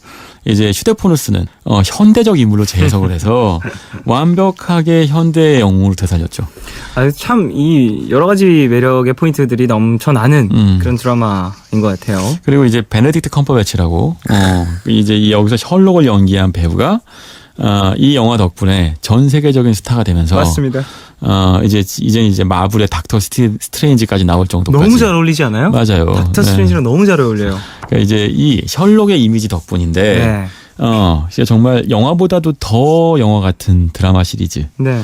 이제 휴대폰을 쓰는 현대적 인물로 재해석을 해서 완벽하게 현대의 영웅으로 되살렸죠. 아, 참 이 여러 가지 매력의 포인트들이 넘쳐나는 그런 드라마인 것 같아요. 그리고 이제 베네딕트 컴퍼배치라고 이제 여기서 셜록을 연기한 배우가 이 영화 덕분에 전 세계적인 스타가 되면서 맞습니다. 이제 마블의 닥터 스트레인지까지 나올 정도까지 너무 잘 어울리지 않아요? 맞아요. 닥터 네. 스트레인지랑 너무 잘 어울려요. 그러니까 이제 이 셜록의 이미지 덕분인데 네. 진짜 정말 영화보다도 더 영화 같은 드라마 시리즈. 네.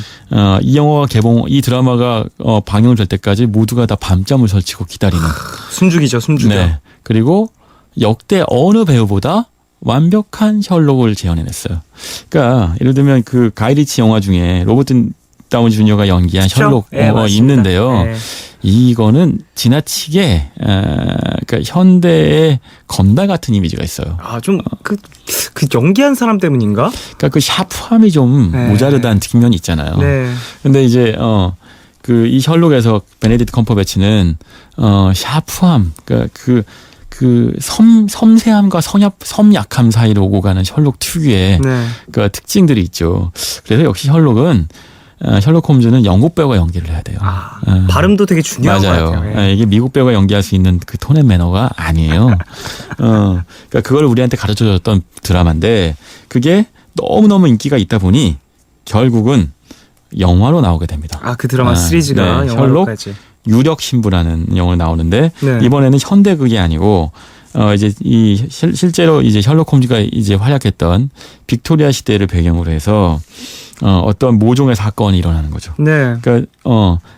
이 드라마가 방영될 때까지 모두가 다 밤잠을 설치고 기다리는. 숨죽이죠, 숨죽여. 네. 그리고 역대 어느 배우보다 완벽한 셜록을 재현해냈어요. 그러니까 예를 들면 그 가이리치 영화 중에 로버트 다우니 주니어가 연기한 셜록 네, 있는데요. 네. 이거는 지나치게 그러니까 현대의 건달 같은 이미지가 있어요. 아, 좀 그 연기한 사람 때문인가? 그러니까 그 샤프함이 좀 네. 모자르다는 측면이 있잖아요. 네. 근데 이제 그 이 셜록에서 베네딕트 컴퍼배치는 샤프함, 그러니까 그 섬세함과 섬약함 사이로 오고 가는 셜록 특유의 네. 그 특징들이 있죠. 그래서 역시 셜록 홈즈는 영국 배우가 연기를 해야 돼요. 발음도 되게 중요한 맞아요. 것 같아요. 예. 이게 미국 배우가 연기할 수 있는 그 톤 앤 매너가 아니에요. 그러니까 그걸 우리한테 가르쳐줬던 드라마인데 그게 너무너무 인기가 있다 보니 결국은 영화로 나오게 됩니다. 아, 그 드라마 시리즈가 네, 영화로까지. 유력 신부라는 영화로 나오는데 네. 이번에는 현대극이 아니고 이제 실제로 이제 셜록 홈즈가 이제 활약했던 빅토리아 시대를 배경으로 해서 어떤 모종의 사건이 일어나는 거죠. 네. 그러니까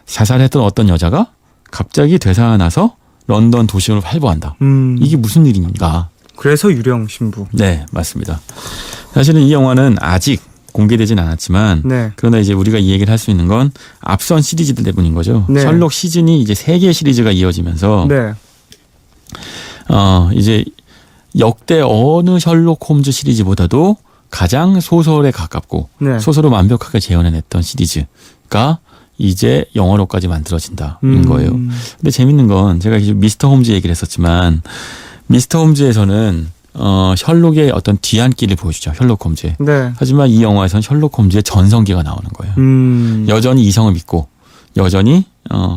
자살했던 어떤 여자가 갑자기 되살아나서 런던 도심을 활보한다. 이게 무슨 일인가? 그래서 유령 신부. 네, 맞습니다. 사실은 이 영화는 아직 공개되진 않았지만 네. 그러나 이제 우리가 이 얘기를 할 수 있는 건 앞선 시리즈들 때문인 거죠. 네. 셜록 시즌이 이제 3개의 시리즈가 이어지면서 네. 이제 역대 어느 셜록 홈즈 시리즈보다도 가장 소설에 가깝고 네. 소설을 완벽하게 재현해냈던 시리즈가 이제 영화로까지 만들어진다인 거예요. 근데 재밌는 건 제가 이제 미스터 홈즈 얘기를 했었지만 미스터 홈즈에서는 셜록의 어떤 뒤안길을 보여주죠. 셜록 홈즈의. 네. 하지만 이 영화에서는 셜록 홈즈의 전성기가 나오는 거예요. 여전히 이성을 믿고 여전히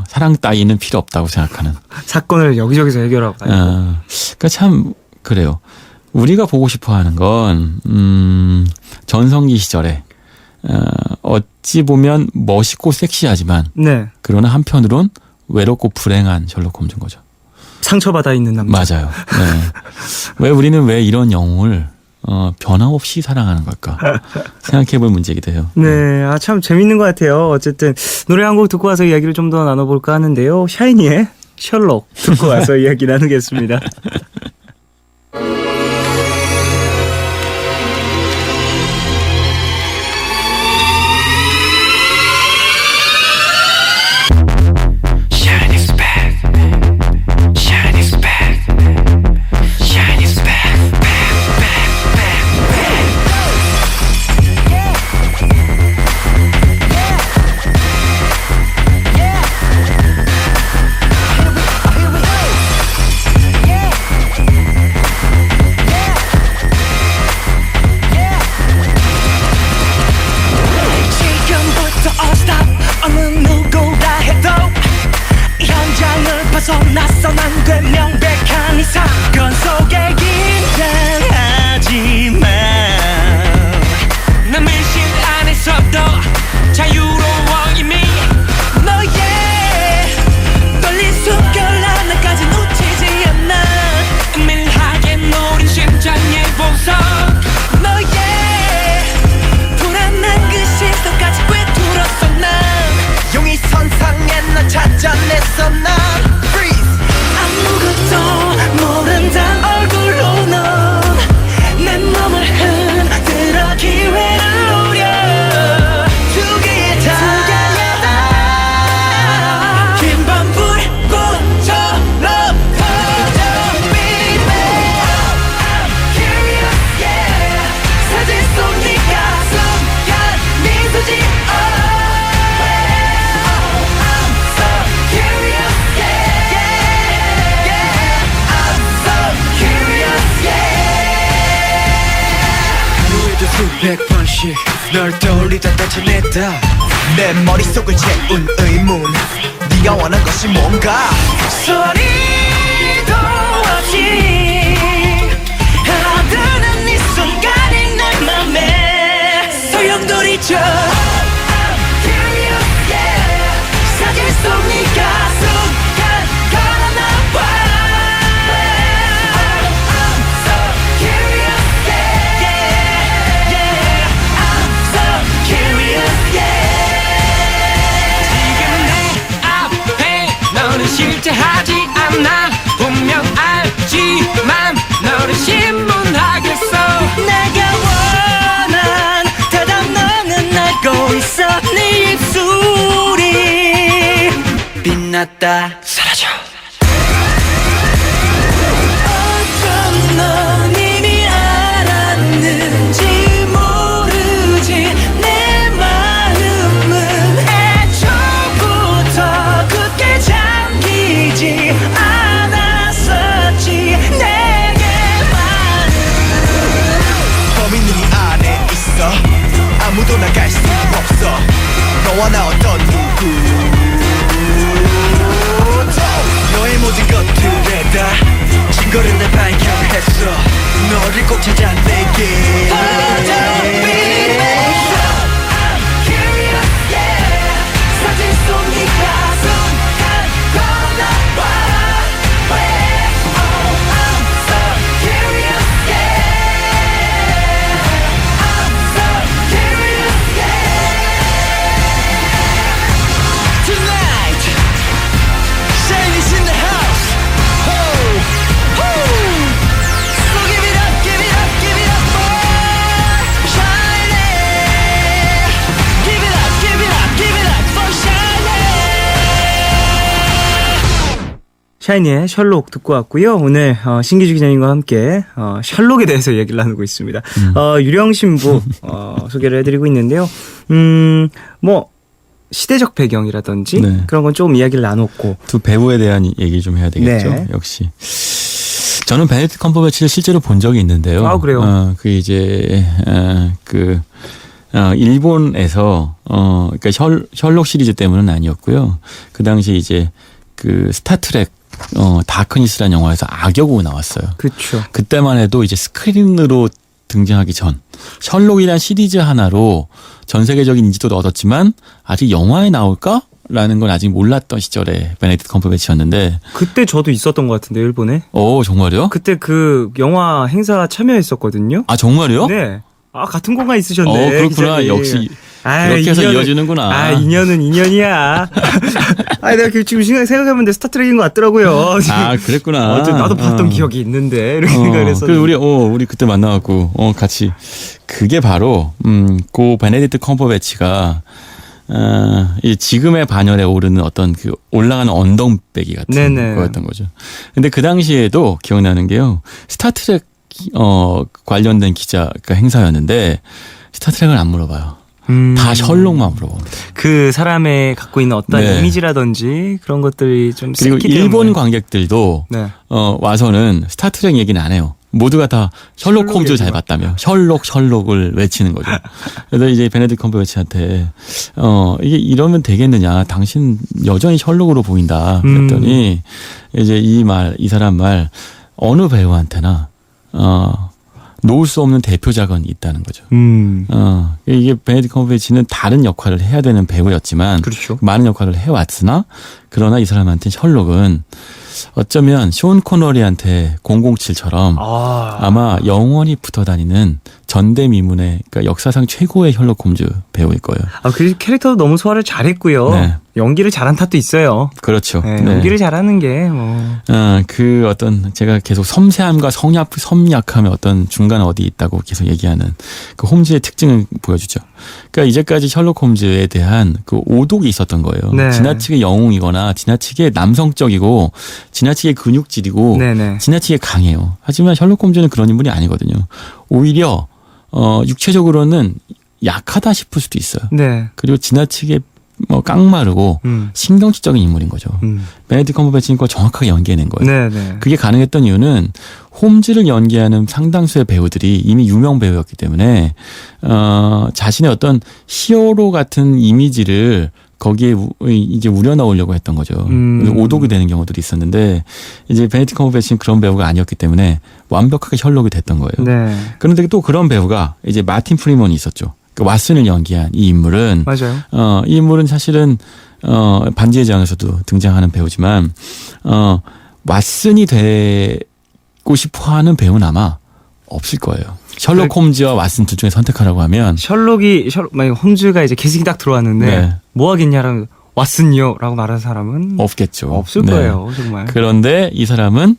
사랑 따위는 필요 없다고 생각하는. 사건을 여기저기서 해결하고 다니고. 그러니까 참 그래요. 우리가 보고 싶어하는 건 전성기 시절에 어찌 보면 멋있고 섹시하지만 네. 그러나 한편으론 외롭고 불행한 셜록 홈즈인 거죠. 상처받아 있는 남자. 맞아요. 네. 왜 우리는 왜 이런 영웅을 변함없이 사랑하는 걸까 생각해볼 문제이기도 해요. 네, 아, 참 재밌는 것 같아요. 어쨌든 노래 한 곡 듣고 와서 이야기를 좀 더 나눠볼까 하는데요. 샤이니의 셜록 듣고 와서 이야기 나누겠습니다. 안 돼 명백한 이 사건 속에 긴장하지만 난 밀실 안에서도 자유로워 이미 너의 떨린 숨결 하나까지 놓치지 않아 은밀하게 노린 심장의 보석 너의 불안한 그 시선까지 꿰뚫었어 난 용의 선상에 널 찾아냈어 난 Freeze 아무것도 모른단 얼굴로 넌 내 몸을 흔들어 기회를 노려 두 개의 다 긴 밤불꽃처럼 퍼져 baby I'm curious yeah 사진 속 네가 순간 미소지 I'm so curious yeah I'm so curious yeah 하루에도 수백 번씩 널 떠올리다 떨쳐냈다 내 머릿속을 채운 의문 네가 원한 것이 뭔가 소리도 없이 흘러드는 이 순간이 내 맘에 소용돌이쳐 I'm curious yeah 사진 속 네가 순간 걸어나와 I'm so curious yeah I'm so curious yeah 지금 내 앞에 너는 실제 하지 않아 분명 알지만 너를 신문하겠어 내가 원한 대답 너는 알고 있어 네 입술이 빛났다 사라져 어쩜 넌 이미 알았는지 모르지 내 마음은 애초부터 굳게 잠기지 않았었지 내게만은 범인 눈이 안에 있어 아무도 나갈 수 없어 너와 나 어떤 누구도 너의 모든 것들에 다 증거를 내 발견했어 너를 꼭 찾아내게 I'm curious yeah 사진 속 네가 순간 걸어나와 I'm so curious yeah I'm so curious yeah Tonight Shaily's in the house ho ho So give it up give it up give it up for Shailey Give it up give it up give it up for Shailey 샤이니의 셜록 듣고 왔고요. 오늘 신기주 기자님과 함께 셜록에 대해서 얘기를 나누고 있습니다. 유령 신부 소개를 해드리고 있는데요. 뭐 시대적 배경이라든지 네. 그런 건 조금 이야기를 나눴고 두 배우에 대한 얘기 좀 해야 되겠죠. 네. 역시 저는 베네딕트 컴버배치를 실제로 본 적이 있는데요. 아, 그래요? 그 이제 일본에서 그러니까 셜록 시리즈 때문은 아니었고요. 그 당시 이제 그 스타트랙 다크니스라는 영화에서 악역으로 나왔어요. 그렇죠. 그때만 해도 이제 스크린으로 등장하기 전 셜록이란 시리즈 하나로 전 세계적인 인지도도 얻었지만 아직 영화에 나올까라는 건 아직 몰랐던 시절에 베네딕트 컴버배치였는데 그때 저도 있었던 것 같은데 일본에. 정말요? 그때 그 영화 행사 참여했었거든요. 아 정말요? 네. 아 같은 공간 있으셨네. 그렇구나. 기자님. 역시 그렇게 해서 이어지는구나. 인연은 인연이야. 내가 지금 생각해보는데 스타트랙인 것 같더라고요. 아 그랬구나. 나도 봤던 기억이 있는데 이렇게 생각을 했었는데. 우리 그때 만나갖고 같이 그게 바로 고 베네딕트 컴버배치가 이 지금의 반열에 오르는 어떤 그 올라가는 언덕배기 같은 네네. 거였던 거죠. 근데 그 당시에도 기억나는 게요. 스타트랙 관련된 기자가 행사였는데 스타트랙을 안 물어봐요. 다 셜록만 물어봅니다. 그 사람의 갖고 있는 어떤 네. 이미지라든지 그런 것들이 좀 그리고 셌기 일본 때문에. 관객들도 네. 와서는 스타트랙 얘기는 안 해요. 모두가 다 셜록 홈즈 잘 셜록이구나. 봤다며 셜록을 외치는 거죠. 그래서 이제 베네딕트 컴버배치한테 이게 이러면 되겠느냐? 당신 여전히 셜록으로 보인다. 그랬더니 이제 이 사람 말 어느 배우한테나 놓을 수 없는 대표작은 있다는 거죠. 이게 베네딕트 컴버배치는 다른 역할을 해야 되는 배우였지만 그렇죠. 많은 역할을 해왔으나 그러나 이 사람한테 셜록은 어쩌면 쇼온 코너리한테 007처럼 아마 영원히 붙어 다니는 전대미문의 그러니까 역사상 최고의 셜록 홈즈 배우일 거예요. 그 캐릭터도 너무 소화를 잘했고요. 네. 연기를 잘한 탓도 있어요. 그렇죠. 네, 네. 연기를 잘하는 게 뭐. 그 어떤 제가 계속 섬세함과 섬약함의 어떤 중간 어디 있다고 계속 얘기하는 그 홈즈의 특징을 보여주죠. 그러니까 이제까지 셜록 홈즈에 대한 그 오독이 있었던 거예요. 네. 지나치게 영웅이거나 지나치게 남성적이고 지나치게 근육질이고 네네. 지나치게 강해요. 하지만 셜록 홈즈는 그런 인물이 아니거든요. 오히려 육체적으로는 약하다 싶을 수도 있어요. 네. 그리고 지나치게 깡마르고 신경질적인 인물인 거죠. 베네딕트 컴버배치는 걸 정확하게 연기해낸 거예요. 네네. 그게 가능했던 이유는 홈즈를 연기하는 상당수의 배우들이 이미 유명 배우였기 때문에 자신의 어떤 히어로 같은 이미지를 거기에 이제 우려넣으려고 했던 거죠. 그래서 오독이 되는 경우들이 있었는데 이제 베네딕트 컴버배치는 그런 배우가 아니었기 때문에 완벽하게 셜록이 됐던 거예요. 네. 그런데 또 그런 배우가 이제 마틴 프리먼이 있었죠. 그 왓슨을 연기한 이 인물은 맞아요. 이 인물은 사실은 반지의 제왕에서도 등장하는 배우지만 왓슨이 되고 싶어하는 배우는 아마 없을 거예요. 셜록 홈즈와 왓슨 둘 중에 선택하라고 하면 만약 홈즈가 이제 캐스팅이 딱 들어왔는데 네. 뭐 하겠냐라고 왓슨요?라고 말하는 사람은 없겠죠. 없을 네. 거예요, 정말. 그런데 이 사람은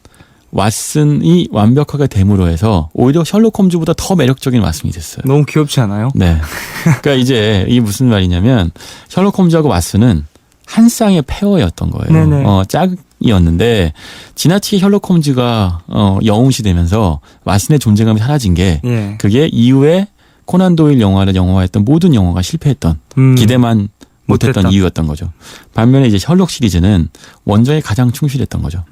왓슨이 완벽하게 됨으로 해서 오히려 셜록 홈즈보다 더 매력적인 왓슨이 됐어요. 너무 귀엽지 않아요? 네. 그러니까 이제 이게 무슨 말이냐면 셜록 홈즈하고 왓슨은 한 쌍의 페어였던 거예요. 네네. 짝이었는데 지나치게 셜록 홈즈가 영웅시 되면서 왓슨의 존재감이 사라진 게 예. 그게 이후에 코난 도일 영화를 영화화했던 모든 영화가 실패했던 기대만 못했던 못했던. 이유였던 거죠. 반면에 이제 셜록 시리즈는 원작에 가장 충실했던 거죠.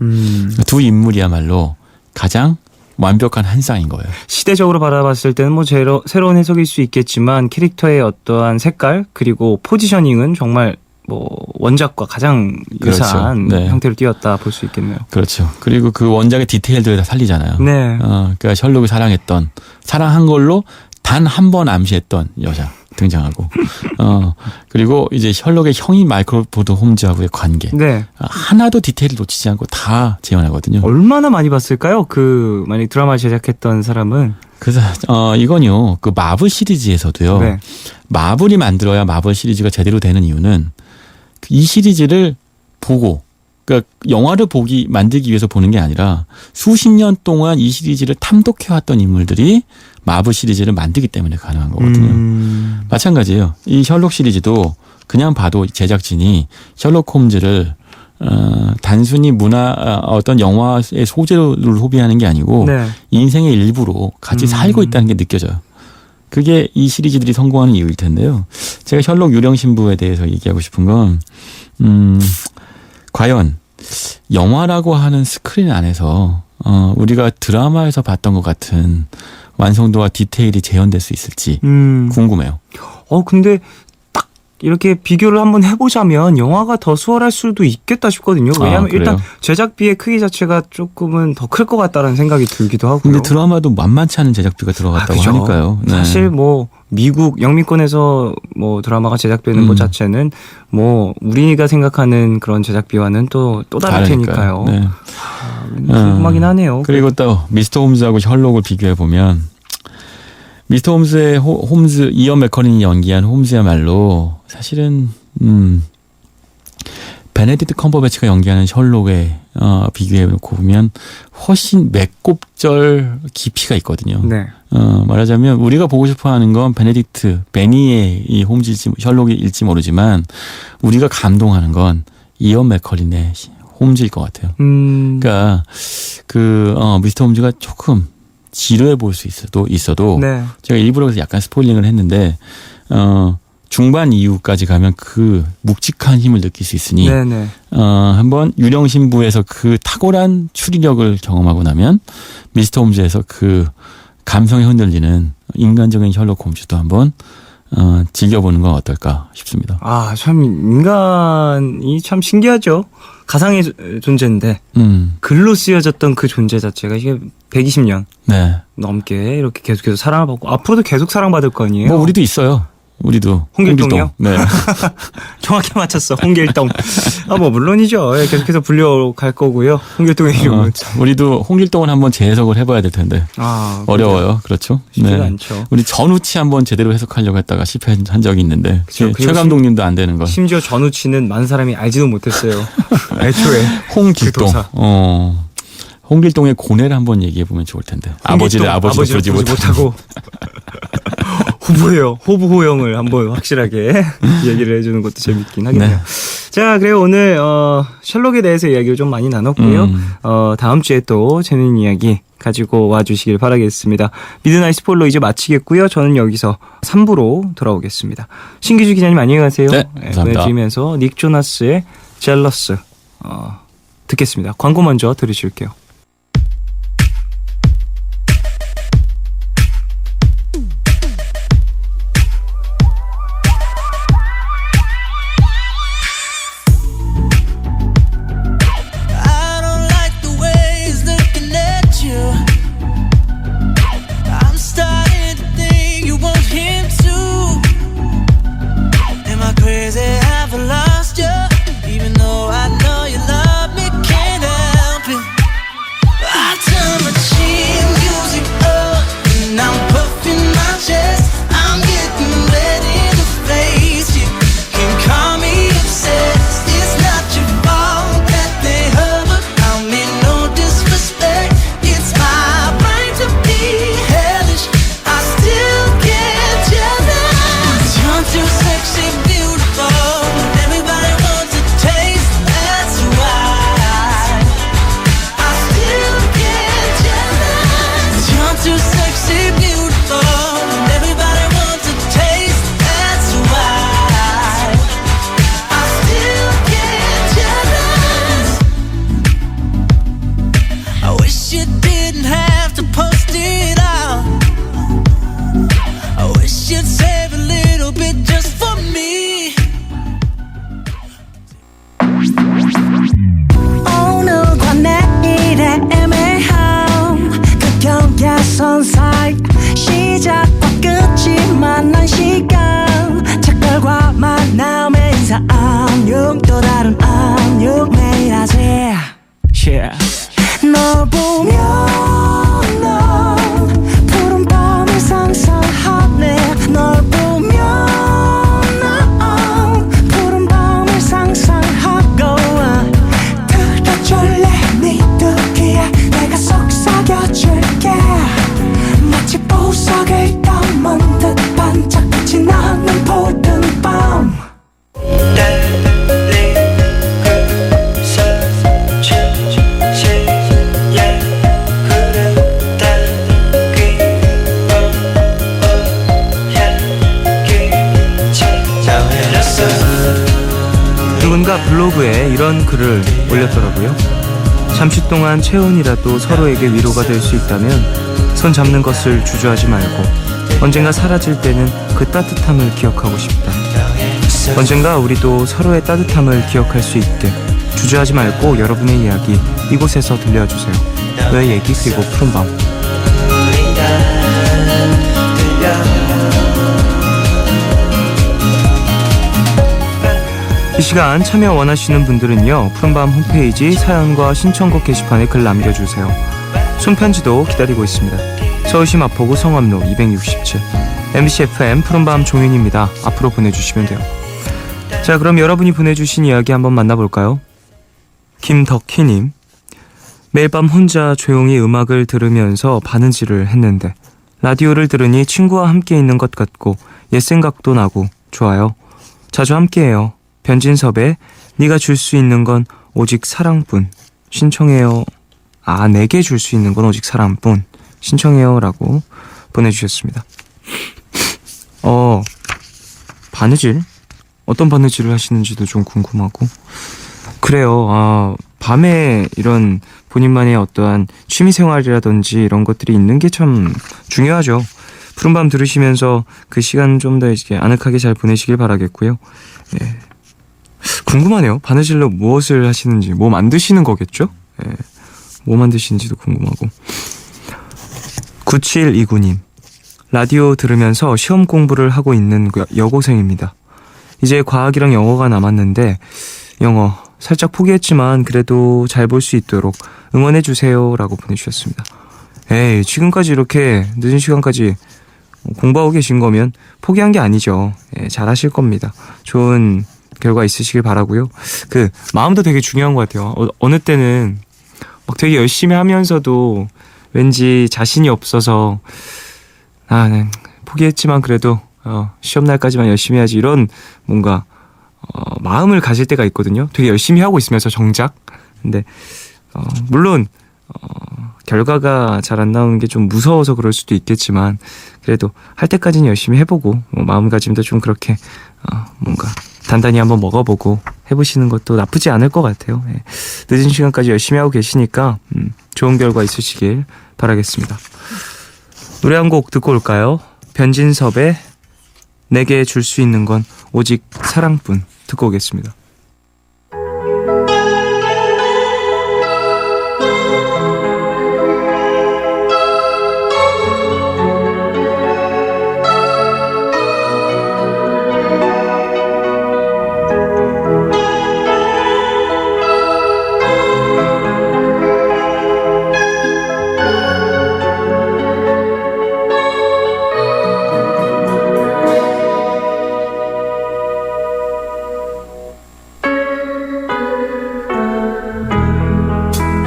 두 인물이야말로 가장 완벽한 한 쌍인 거예요. 시대적으로 바라봤을 때는 뭐 새로운 해석일 수 있겠지만 캐릭터의 어떠한 색깔 그리고 포지셔닝은 정말 뭐 원작과 가장 그렇죠. 유사한 네. 형태로 띄었다 볼 수 있겠네요. 그렇죠. 그리고 그 원작의 디테일들을 다 살리잖아요. 네. 그러니까 셜록이 사랑한 걸로 단 한 번 암시했던 여자 등장하고, 그리고 이제 셜록의 형인 마이크로포드 홈즈하고의 관계. 네. 하나도 디테일을 놓치지 않고 다 재현하거든요. 얼마나 많이 봤을까요? 만약 드라마 제작했던 사람은. 그래서 이건요, 그 마블 시리즈에서도요. 네. 마블이 만들어야 마블 시리즈가 제대로 되는 이유는 이 시리즈를 보고, 그러니까 영화를 만들기 위해서 보는 게 아니라 수십 년 동안 이 시리즈를 탐독해왔던 인물들이 마블 시리즈를 만들기 때문에 가능한 거거든요. 마찬가지예요. 이 셜록 시리즈도 그냥 봐도 제작진이 셜록 홈즈를 단순히 어떤 영화의 소재를 소비하는 게 아니고 네. 인생의 일부로 같이 살고 있다는 게 느껴져요. 그게 이 시리즈들이 성공하는 이유일 텐데요. 제가 셜록 유령 신부에 대해서 얘기하고 싶은 건 과연 영화라고 하는 스크린 안에서 우리가 드라마에서 봤던 것 같은 완성도와 디테일이 재현될 수 있을지 궁금해요. 근데 딱 이렇게 비교를 한번 해보자면 영화가 더 수월할 수도 있겠다 싶거든요. 왜냐하면 그래요? 일단 제작비의 크기 자체가 조금은 더 클 것 같다는 생각이 들기도 하고요. 근데 드라마도 만만치 않은 제작비가 들어갔다고 그죠. 하니까요. 네. 사실 뭐 미국 영미권에서 뭐 드라마가 제작되는 것 자체는 뭐 우리가 생각하는 그런 제작비와는 또 다를 테니까요. 네. 궁금하긴 하네요. 그리고 또 미스터 홈즈하고 셜록을 비교해 보면 미스터 홈즈의 홈즈 이언 맥커린이 연기한 홈즈야말로 사실은 베네딕트 컴버배치가 연기하는 셜록에 비교해 놓고 보면 훨씬 맥곱절 깊이가 있거든요. 네. 말하자면 우리가 보고 싶어하는 건 베니의 이 홈즈일지 셜록일지 모르지만 우리가 감동하는 건 이언 맥커린의 홈즈일 것 같아요. 그러니까 미스터 홈즈가 조금 지루해 보일 수 있어도 네. 제가 일부러 그래서 약간 스포일링을 했는데 중반 이후까지 가면 그 묵직한 힘을 느낄 수 있으니 네네. 한번 유령 신부에서 그 탁월한 추리력을 경험하고 나면 미스터 홈즈에서 그 감성에 흔들리는 인간적인 셜록 홈즈도 한번 즐겨보는 건 어떨까 싶습니다. 아, 참 인간이 참 신기하죠. 가상의 존재인데 글로 쓰여졌던 그 존재 자체가 이게 120년 네. 넘게 이렇게 계속해서 사랑을 받고 앞으로도 계속 사랑받을 거 아니에요. 뭐 우리도 있어요. 우리도 홍길동이요? 네. 정확히 맞췄어. 홍길동. 아, 뭐 물론이죠. 예, 계속해서 불려갈 거고요. 홍길동의 이름은. 우리도 홍길동을 한번 재해석을 해봐야 될 텐데 아, 어려워요. 그렇죠? 쉽지가 않죠. 우리 전우치 한번 제대로 해석하려고 했다가 실패한 적이 있는데 그쵸. 최 감독님도 안 되는 거. 심지어 전우치는 많은 사람이 알지도 못했어요. 애초에. 홍길동. 그 도사. 홍길동의 고뇌를 한번 얘기해 보면 좋을 텐데. 아버지를 부르지 못하고. 호부 호영을 한번 확실하게 얘기를 해주는 것도 재밌긴 하겠네요. 네. 자, 그래요. 오늘 셜록에 대해서 이야기를 좀 많이 나눴고요. 다음 주에 또 재밌는 이야기 가지고 와주시길 바라겠습니다. 미드나잇 스포일러 이제 마치겠고요. 저는 여기서 3부로 돌아오겠습니다. 신기주 기자님 안녕히 가세요. 네, 감사합니다. 보내드리면서 닉 조나스의 젤러스 듣겠습니다. 광고 먼저 들으실게요. I don't like the way he's looking at you. I'm starting to think you want him too. Am I crazy? Have I lost you? Even though I know you love me, can't help it. I turn my chin music up, and I'm puffing my chest. I'm getting red in the face. You can call me obsessed. It's not your fault that they hurt, but I mean no disrespect. It's my right to be hellish. I still get jealous. You're too sexy, beautiful. Everybody wants a taste. That's why I still get jealous. You're too sexy, beautiful. Everybody wants a taste. That's why I still get jealous. I wish you didn't have to post it out. I wish you'd save a little bit just for me. 오늘과 내일의 애매함 그 경계선 사이 시작과 끝이 만난 시간 착각과 만남의 인사 안녕 또 다른 안녕 매일 하지 널 보면 난 푸른 밤을 상상하네 널 보면 난 푸른 밤을 상상하고 들어줄래 네 두기에 내가 속삭여줄게 마치 보석을 담은 듯 반짝빛이 나는 푸른 밤 누군가 블로그에 이런 글을 올렸더라고요. 잠시 동안 체온이라도 서로에게 위로가 될 수 있다면 손 잡는 것을 주저하지 말고 언젠가 사라질 때는 그 따뜻함을 기억하고 싶다. 언젠가 우리도 서로의 따뜻함을 기억할 수 있게 주저하지 말고 여러분의 이야기 이곳에서 들려주세요. 너의 얘기 그리고 푸른밤. 이 시간 참여 원하시는 분들은요 푸른밤 홈페이지 사연과 신청곡 게시판에 글 남겨주세요. 손편지도 기다리고 있습니다. 서울시 마포구 성암로 267 MBC FM 푸른밤 종윤입니다. 앞으로 보내주시면 돼요. 자, 그럼 여러분이 보내주신 이야기 한번 만나볼까요? 김덕희님, 매일 밤 혼자 조용히 음악을 들으면서 바느질을 했는데 라디오를 들으니 친구와 함께 있는 것 같고 옛 생각도 나고 좋아요. 자주 함께해요. 변진섭의 네가 줄 수 있는 건 오직 사랑뿐 신청해요. 아, 내게 줄 수 있는 건 오직 사랑뿐 신청해요 라고 보내주셨습니다. 바느질? 어떤 바느질을 하시는지도 좀 궁금하고. 그래요. 밤에 이런 본인만의 어떠한 취미생활이라든지 이런 것들이 있는 게 참 중요하죠. 푸른밤 들으시면서 그 시간 좀 더 이제 아늑하게 잘 보내시길 바라겠고요. 예. 궁금하네요. 바느질로 무엇을 하시는지. 뭐 만드시는 거겠죠? 예. 뭐 만드시는지도 궁금하고. 9729님. 라디오 들으면서 시험 공부를 하고 있는 여고생입니다. 이제 과학이랑 영어가 남았는데 영어 살짝 포기했지만 그래도 잘 볼 수 있도록 응원해주세요 라고 보내주셨습니다. 에이, 지금까지 이렇게 늦은 시간까지 공부하고 계신 거면 포기한 게 아니죠. 예, 잘하실 겁니다. 좋은 결과 있으시길 바라고요. 그 마음도 되게 중요한 것 같아요. 어느 때는 막 되게 열심히 하면서도 왠지 자신이 없어서 네, 포기했지만 그래도 시험날까지만 열심히 해야지 이런 뭔가 마음을 가질 때가 있거든요. 되게 열심히 하고 있으면서 정작. 근데 물론 결과가 잘 안 나오는 게 좀 무서워서 그럴 수도 있겠지만 그래도 할 때까지는 열심히 해보고 마음가짐도 좀 그렇게 뭔가 단단히 한번 먹어보고 해보시는 것도 나쁘지 않을 것 같아요. 예. 늦은 시간까지 열심히 하고 계시니까 좋은 결과 있으시길 바라겠습니다. 노래 한 곡 듣고 올까요? 변진섭의 내게 줄 수 있는 건 오직 사랑뿐 듣고 오겠습니다.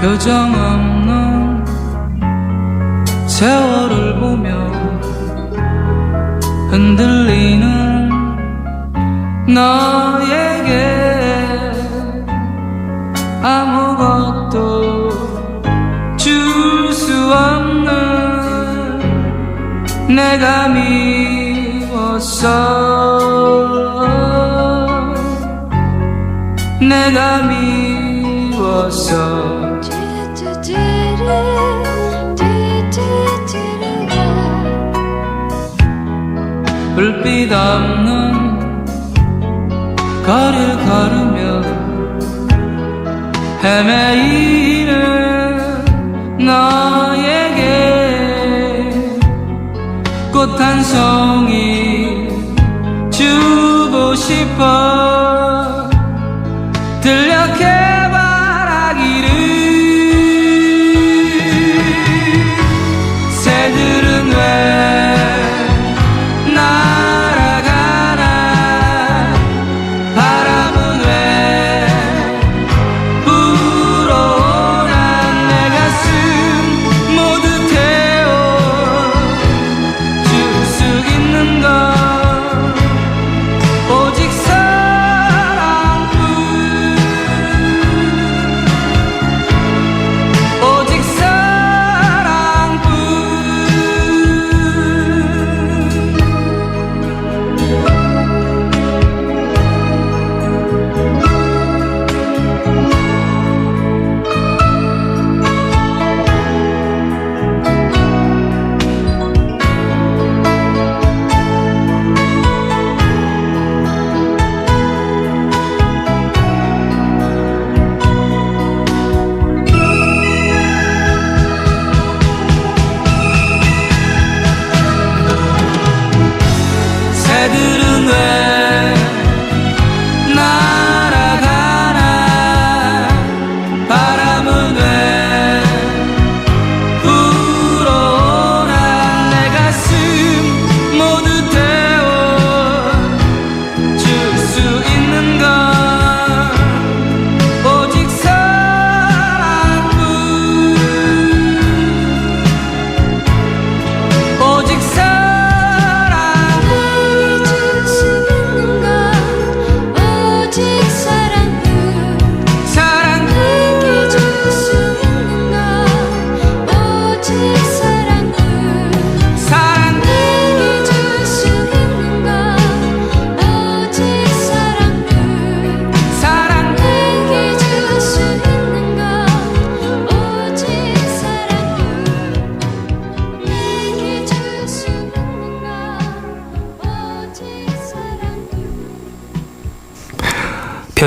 표정 없는 세월을 보며 흔들리는 너에게 아무것도 줄 수 없는 내가 미웠어 내가 미웠어 불빛 없는 거리를 걸으며 헤매이는 너에게 꽃 한 송이 주고 싶어 들녘에 바라기를 새들은 왜 오직 사랑뿐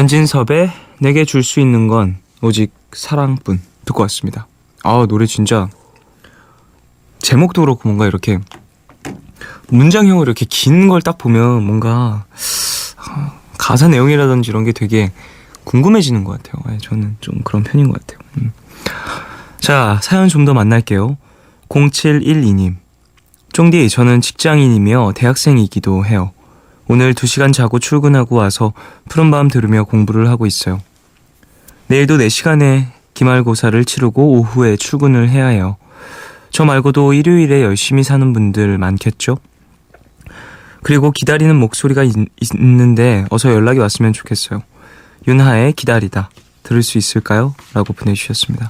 변진섭의 내게 줄 수 있는 건 오직 사랑뿐 듣고 왔습니다. 아, 노래 진짜 제목도 그렇고 뭔가 이렇게 문장형으로 이렇게 긴 걸 딱 보면 뭔가 가사 내용이라든지 이런 게 되게 궁금해지는 것 같아요. 저는 좀 그런 편인 것 같아요. 자, 사연 좀 더 만날게요. 0712님. 쫑디, 저는 직장인이며 대학생이기도 해요. 오늘 2시간 자고 출근하고 와서 푸른밤 들으며 공부를 하고 있어요. 내일도 4시간의 기말고사를 치르고 오후에 출근을 해야 해요. 저 말고도 일요일에 열심히 사는 분들 많겠죠? 그리고 기다리는 목소리가 있는데 어서 연락이 왔으면 좋겠어요. 윤하의 기다리다 들을 수 있을까요? 라고 보내주셨습니다.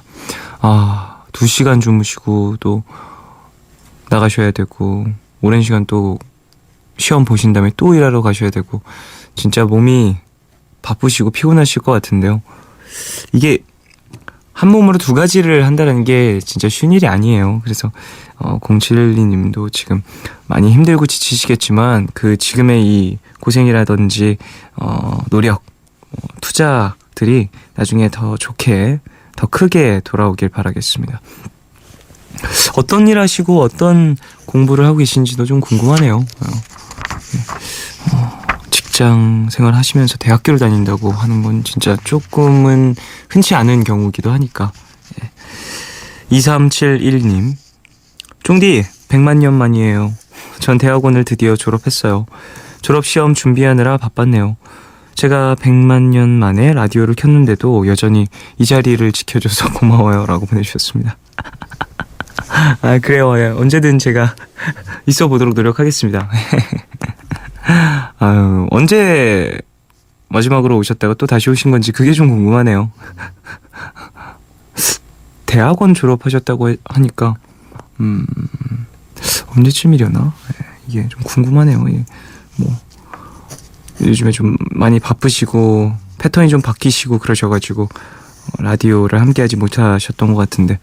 2시간 주무시고 또 나가셔야 되고 오랜 시간 또 시험 보신 다음에 또 일하러 가셔야 되고 진짜 몸이 바쁘시고 피곤하실 것 같은데요. 이게 한 몸으로 2가지를 한다는 게 진짜 쉬운 일이 아니에요. 그래서 0712님도 지금 많이 힘들고 지치시겠지만 그 지금의 이 고생이라든지 노력, 투자들이 나중에 더 좋게 더 크게 돌아오길 바라겠습니다. 어떤 일 하시고 어떤 공부를 하고 계신지도 좀 궁금하네요. 직장 생활 하시면서 대학교를 다닌다고 하는 건 진짜 조금은 흔치 않은 경우이기도 하니까. 2371님. 쫑디, 100만 년 만이에요. 전 대학원을 드디어 졸업했어요. 졸업시험 준비하느라 바빴네요. 제가 100만 년 만에 라디오를 켰는데도 여전히 이 자리를 지켜줘서 고마워요. 라고 보내주셨습니다. 그래요. 언제든 제가 있어 보도록 노력하겠습니다. 언제 마지막으로 오셨다가 또 다시 오신 건지 그게 좀 궁금하네요. 대학원 졸업하셨다고 하니까 언제쯤이려나? 이게 좀 궁금하네요. 요즘에 좀 많이 바쁘시고 패턴이 좀 바뀌시고 그러셔가지고 라디오를 함께하지 못하셨던 것 같은데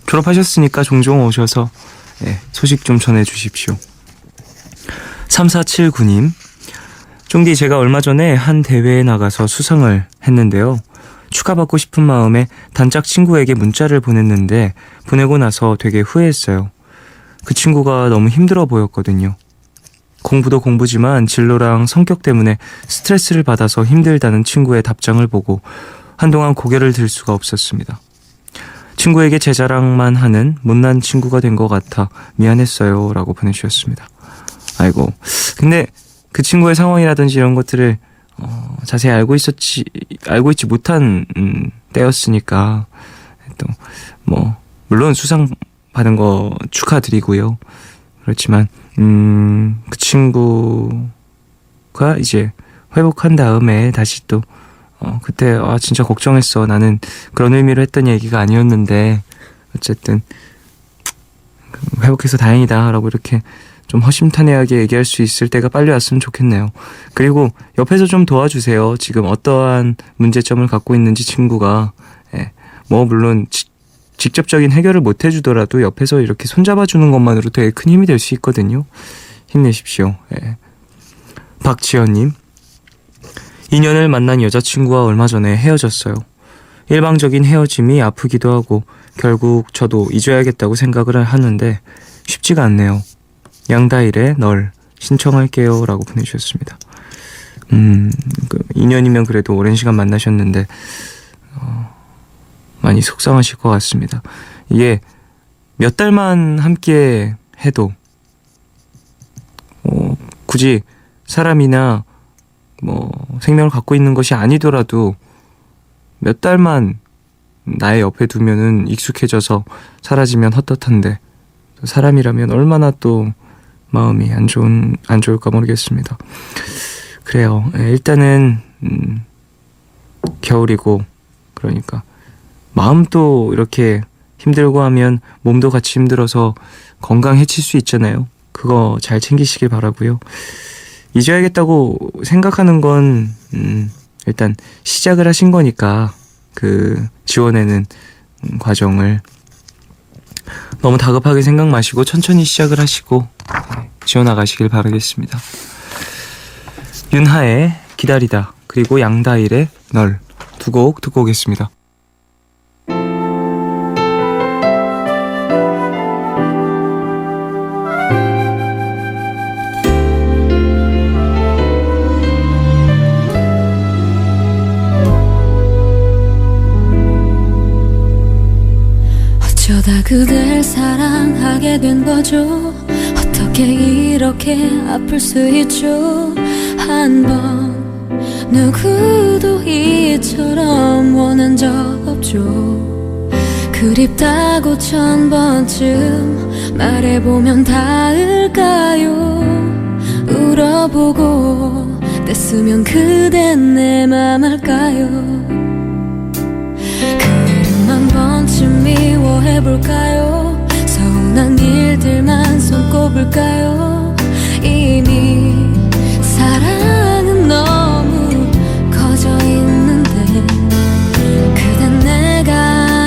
졸업하셨으니까 종종 오셔서 소식 좀 전해주십시오. 3479님. 쫑디, 제가 얼마 전에 한 대회에 나가서 수상을 했는데요. 축하받고 싶은 마음에 단짝 친구에게 문자를 보냈는데 보내고 나서 되게 후회했어요. 그 친구가 너무 힘들어 보였거든요. 공부도 공부지만 진로랑 성격 때문에 스트레스를 받아서 힘들다는 친구의 답장을 보고 한동안 고개를 들 수가 없었습니다. 친구에게 제 자랑만 하는 못난 친구가 된 것 같아 미안했어요. 라고 보내주셨습니다. 아이고, 근데 그 친구의 상황이라든지 이런 것들을 자세히 알고 있지 못한 때였으니까 또 물론 수상 받은 거 축하드리고요. 그렇지만 그 친구가 이제 회복한 다음에 다시 또 그때 진짜 걱정했어. 나는 그런 의미로 했던 얘기가 아니었는데 어쨌든 회복해서 다행이다 라고 이렇게 좀 허심탄회하게 얘기할 수 있을 때가 빨리 왔으면 좋겠네요. 그리고 옆에서 좀 도와주세요. 지금 어떠한 문제점을 갖고 있는지 친구가 물론 직접적인 해결을 못 해주더라도 옆에서 이렇게 손잡아주는 것만으로 되게 큰 힘이 될 수 있거든요. 힘내십시오. 박지연님. 2년을 만난 여자친구와 얼마 전에 헤어졌어요. 일방적인 헤어짐이 아프기도 하고 결국 저도 잊어야겠다고 생각을 하는데 쉽지가 않네요. 양다일의 널 신청할게요. 라고 보내주셨습니다. 2년이면 그래도 오랜 시간 만나셨는데 많이 속상하실 것 같습니다. 이게 몇 달만 함께 해도 굳이 사람이나 생명을 갖고 있는 것이 아니더라도 몇 달만 나의 옆에 두면은 익숙해져서 사라지면 헛헛한데 사람이라면 얼마나 또 마음이 안 좋을까 모르겠습니다. 그래요. 일단은 겨울이고 그러니까 마음도 이렇게 힘들고 하면 몸도 같이 힘들어서 건강 해칠 수 있잖아요. 그거 잘 챙기시길 바라고요. 잊어야겠다고 생각하는 건 일단 시작을 하신 거니까 그 지워내는 과정을 너무 다급하게 생각 마시고 천천히 시작을 하시고 지워나가시길 바라겠습니다. 윤하의 기다리다 그리고 양다일의 널 두 곡 듣고 오겠습니다. 어쩌다 그댈 사랑하게 된 거죠. 어떻게 이렇게 아플 수 있죠. 한 번 누구도 이처럼 원한 적 없죠. 그립다고 1000번쯤 말해보면 닿을까요. 울어보고 뗐으면 그댄 내 맘 알까요. 그림 한 번쯤 미워해볼까요. 서운한 일들만 손꼽을까요. 이미 사랑은 너무 커져 있는데 그댄 내가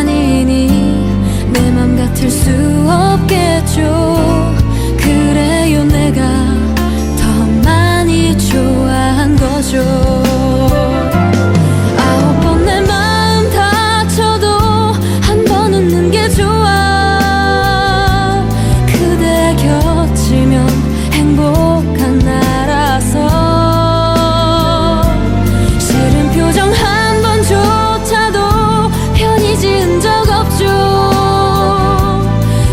아니니 내 맘 같을 수 없겠죠. 그래요 내가 더 많이 좋아한 거죠. 아홉 번 내 마음 다쳐도 한 번 웃는 게 좋아. 그대 곁이면 행복한 나라서 싫은 표정 한 번조차도 편히 지은 적 없죠.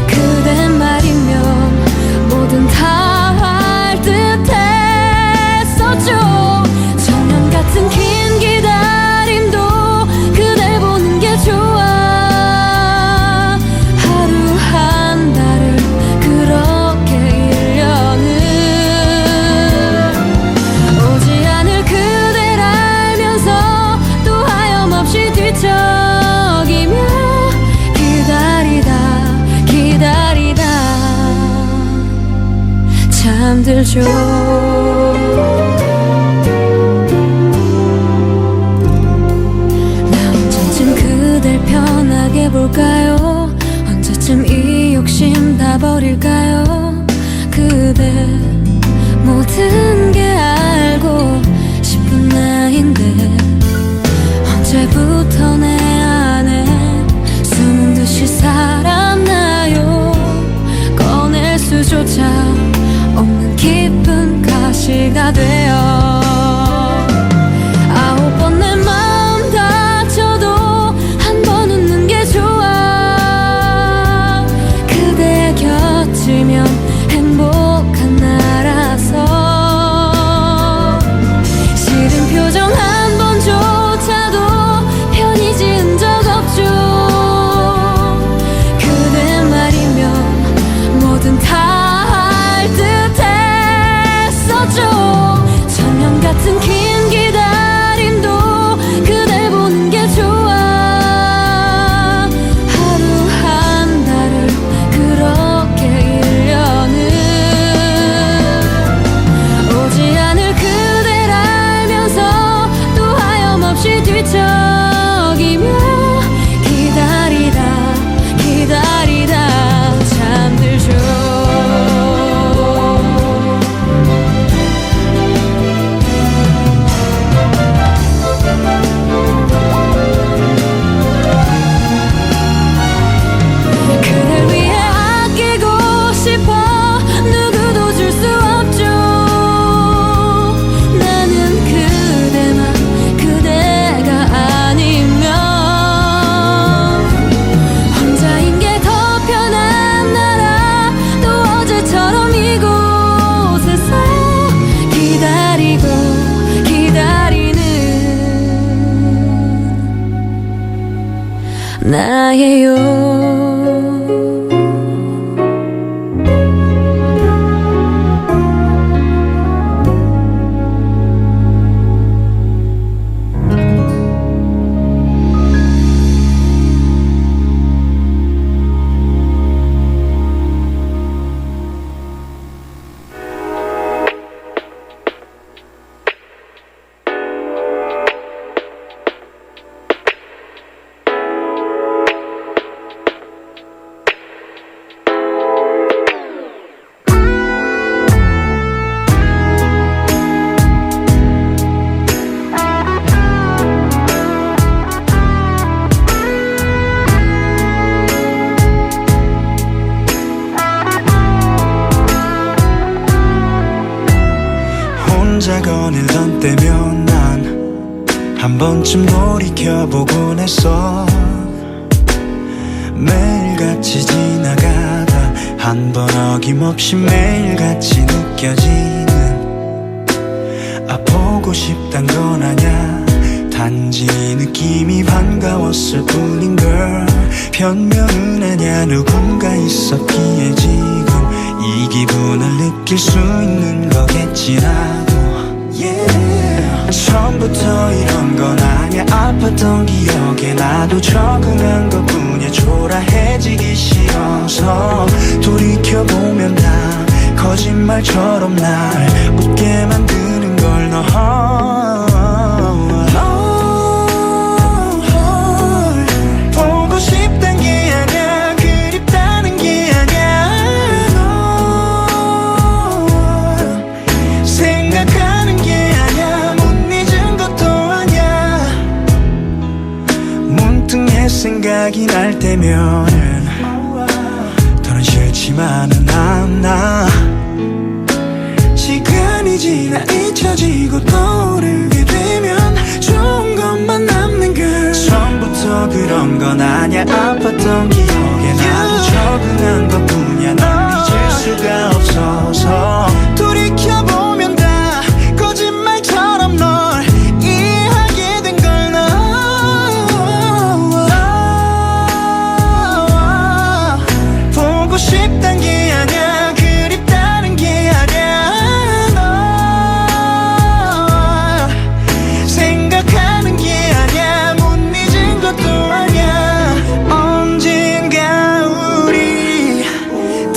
그대 말이면 뭐든 다 할 듯했었죠. 천년 같은 긴 기다림도 그댈 보는 게 좋아. 하루 한 달을 그렇게 1년을 오지 않을 그댈 알면서 또 하염없이 뒤척이며 기다리다 잠들죠. 나 언제쯤 그댈 편하게 볼까요. 언제쯤 이 욕심 다 버릴까요. 그대 모든 게 알고 싶은 나인데 언제부터 내 안에 숨은 듯이 살았나요. 꺼낼 수조차 없는 깊은 가시가 되어 아홉 번 내 마음 다쳐도 한 번 웃는 게 좋아. 그대 곁이면 행복한 나라서 싫은 표정 한 번조차도 편히 지은 적 없죠. 그대 말이면 뭐든 다 할 듯했었죠. 천년 같은 긴 기다림도 그댈 보는 게 좋아. 하루 한 달을 그렇게 1년을 오지 않을 그댈 알면서 또 하염없이 뒤척이며 기다리다 잠들죠. 그댈 위해 아끼고 싶어 누구도 줄 수 없죠. 나는 그대만 그대가 아니면 혼자인 게 더 편한 나라. 또 어제처럼 이곳에서 기다리는 나예요. 혼자 거닐던 때면 난 한 번쯤 돌이켜보곤 했어. 매일같이 지나가다 한 번 어김없이 매일같이 느껴지는 보고 싶단 건 아냐 단지 느낌이 반가웠을 뿐인걸. 변명은 아냐 누군가 있었기에 지금 이 기분을 느낄 수 있는 거겠지라도 처음부터 이런 건 아냐. 아팠던 기억에 나도 적응한 것뿐이야. 초라해지기 싫어서 돌이켜보면 다 거짓말처럼 날 웃게 만드는 걸 너. 보고 싶단 게 아냐 그립다는 게 아냐 너 생각하는 게 아냐 못 잊은 것도 아냐. 문득 내 생각이 날 때면은 더는 싫지만은 않아. 시간이 지나 잊혀지고 떠오르게 되면 좋은 것만 남는 걸. 처음부터 그런 건 아냐. 아팠던 기억에 나도 적응한 것뿐이야. 널 잊을 수가 없어서 돌이켜보면 다 거짓말처럼 널 이해하게 된 걸 너. 보고 싶단 게 아냐 그립다는 게 아냐 너 생각하는 게 아냐 못 잊은 것도 아냐. 언젠가 우리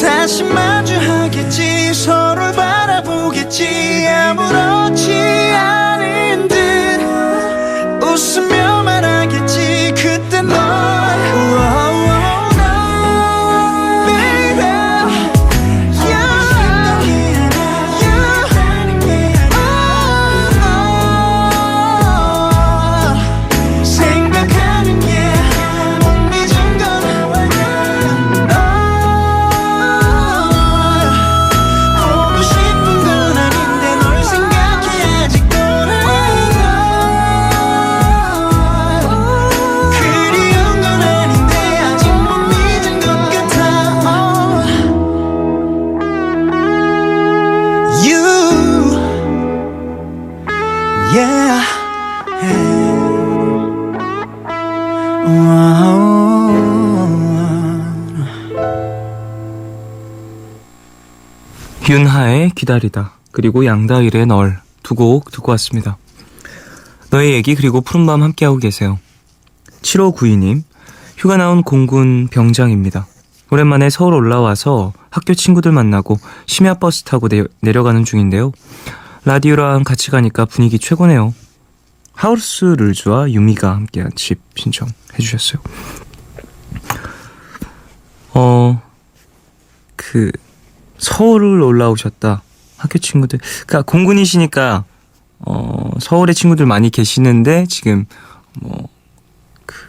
다시 마주하겠지. 서로를 바라보겠지. 아무렇지 않은 듯 웃으며 말하겠지. 그때 널 생각하는 게 못 잊은 건 보고 싶은 건 아닌데 널 생각해 아직도는 그리운 건 아닌데 아직 못 잊은 것 같아. You yeah 윤하의 기다리다 그리고 양다일의 널 두 곡 듣고 왔습니다. 너의 얘기 그리고 푸른밤 함께하고 계세요. 7592님 휴가 나온 공군 병장입니다. 오랜만에 서울 올라와서 학교 친구들 만나고 심야버스 타고 내려가는 중인데요. 라디오랑 같이 가니까 분위기 최고네요. 하우스 룰즈와 유미가 함께한 집 신청해 주셨어요. 서울을 올라오셨다. 학교 친구들. 그러니까 공군이시니까 서울에 친구들 많이 계시는데 지금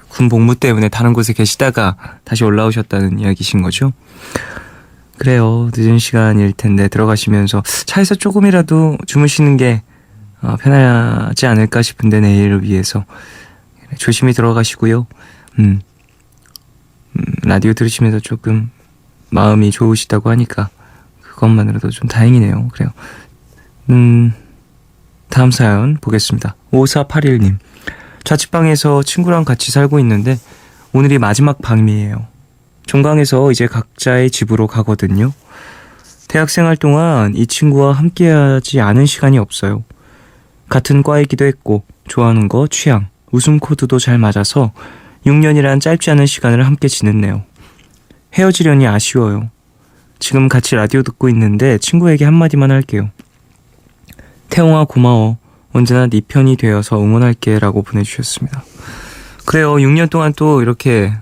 군 복무 때문에 다른 곳에 계시다가 다시 올라오셨다는 이야기신 거죠? 그래요. 늦은 시간일 텐데 들어가시면서 차에서 조금이라도 주무시는 게 편하지 않을까 싶은데 내일을 위해서 조심히 들어가시고요. 라디오 들으시면서 조금 마음이 좋으시다고 하니까 그것만으로도 좀 다행이네요. 그래요. 다음 사연 보겠습니다. 5481님 자취방에서 친구랑 같이 살고 있는데 오늘이 마지막 밤이에요. 종강해서 이제 각자의 집으로 가거든요. 대학생활 동안 이 친구와 함께하지 않은 시간이 없어요. 같은 과이기도 했고 좋아하는 거, 취향, 웃음 코드도 잘 맞아서 6년이란 짧지 않은 시간을 함께 지냈네요. 헤어지려니 아쉬워요. 지금 같이 라디오 듣고 있는데 친구에게 한마디만 할게요. 태용아 고마워. 언제나 네 편이 되어서 응원할게 라고 보내주셨습니다. 그래요. 6년 동안 또 이렇게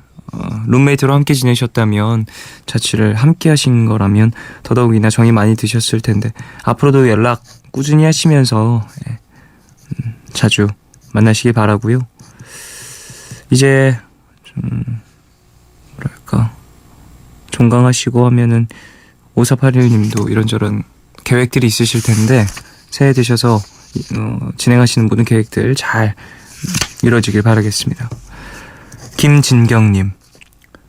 룸메이트로 함께 지내셨다면 자취를 함께 하신 거라면 더더욱이나 정이 많이 드셨을 텐데 앞으로도 연락 꾸준히 하시면서 자주 만나시길 바라고요. 이제 좀 뭐랄까 종강하시고 하면은 5481님도 이런저런 계획들이 있으실 텐데 새해 되셔서 진행하시는 모든 계획들 잘 이루어지길 바라겠습니다. 김진경님,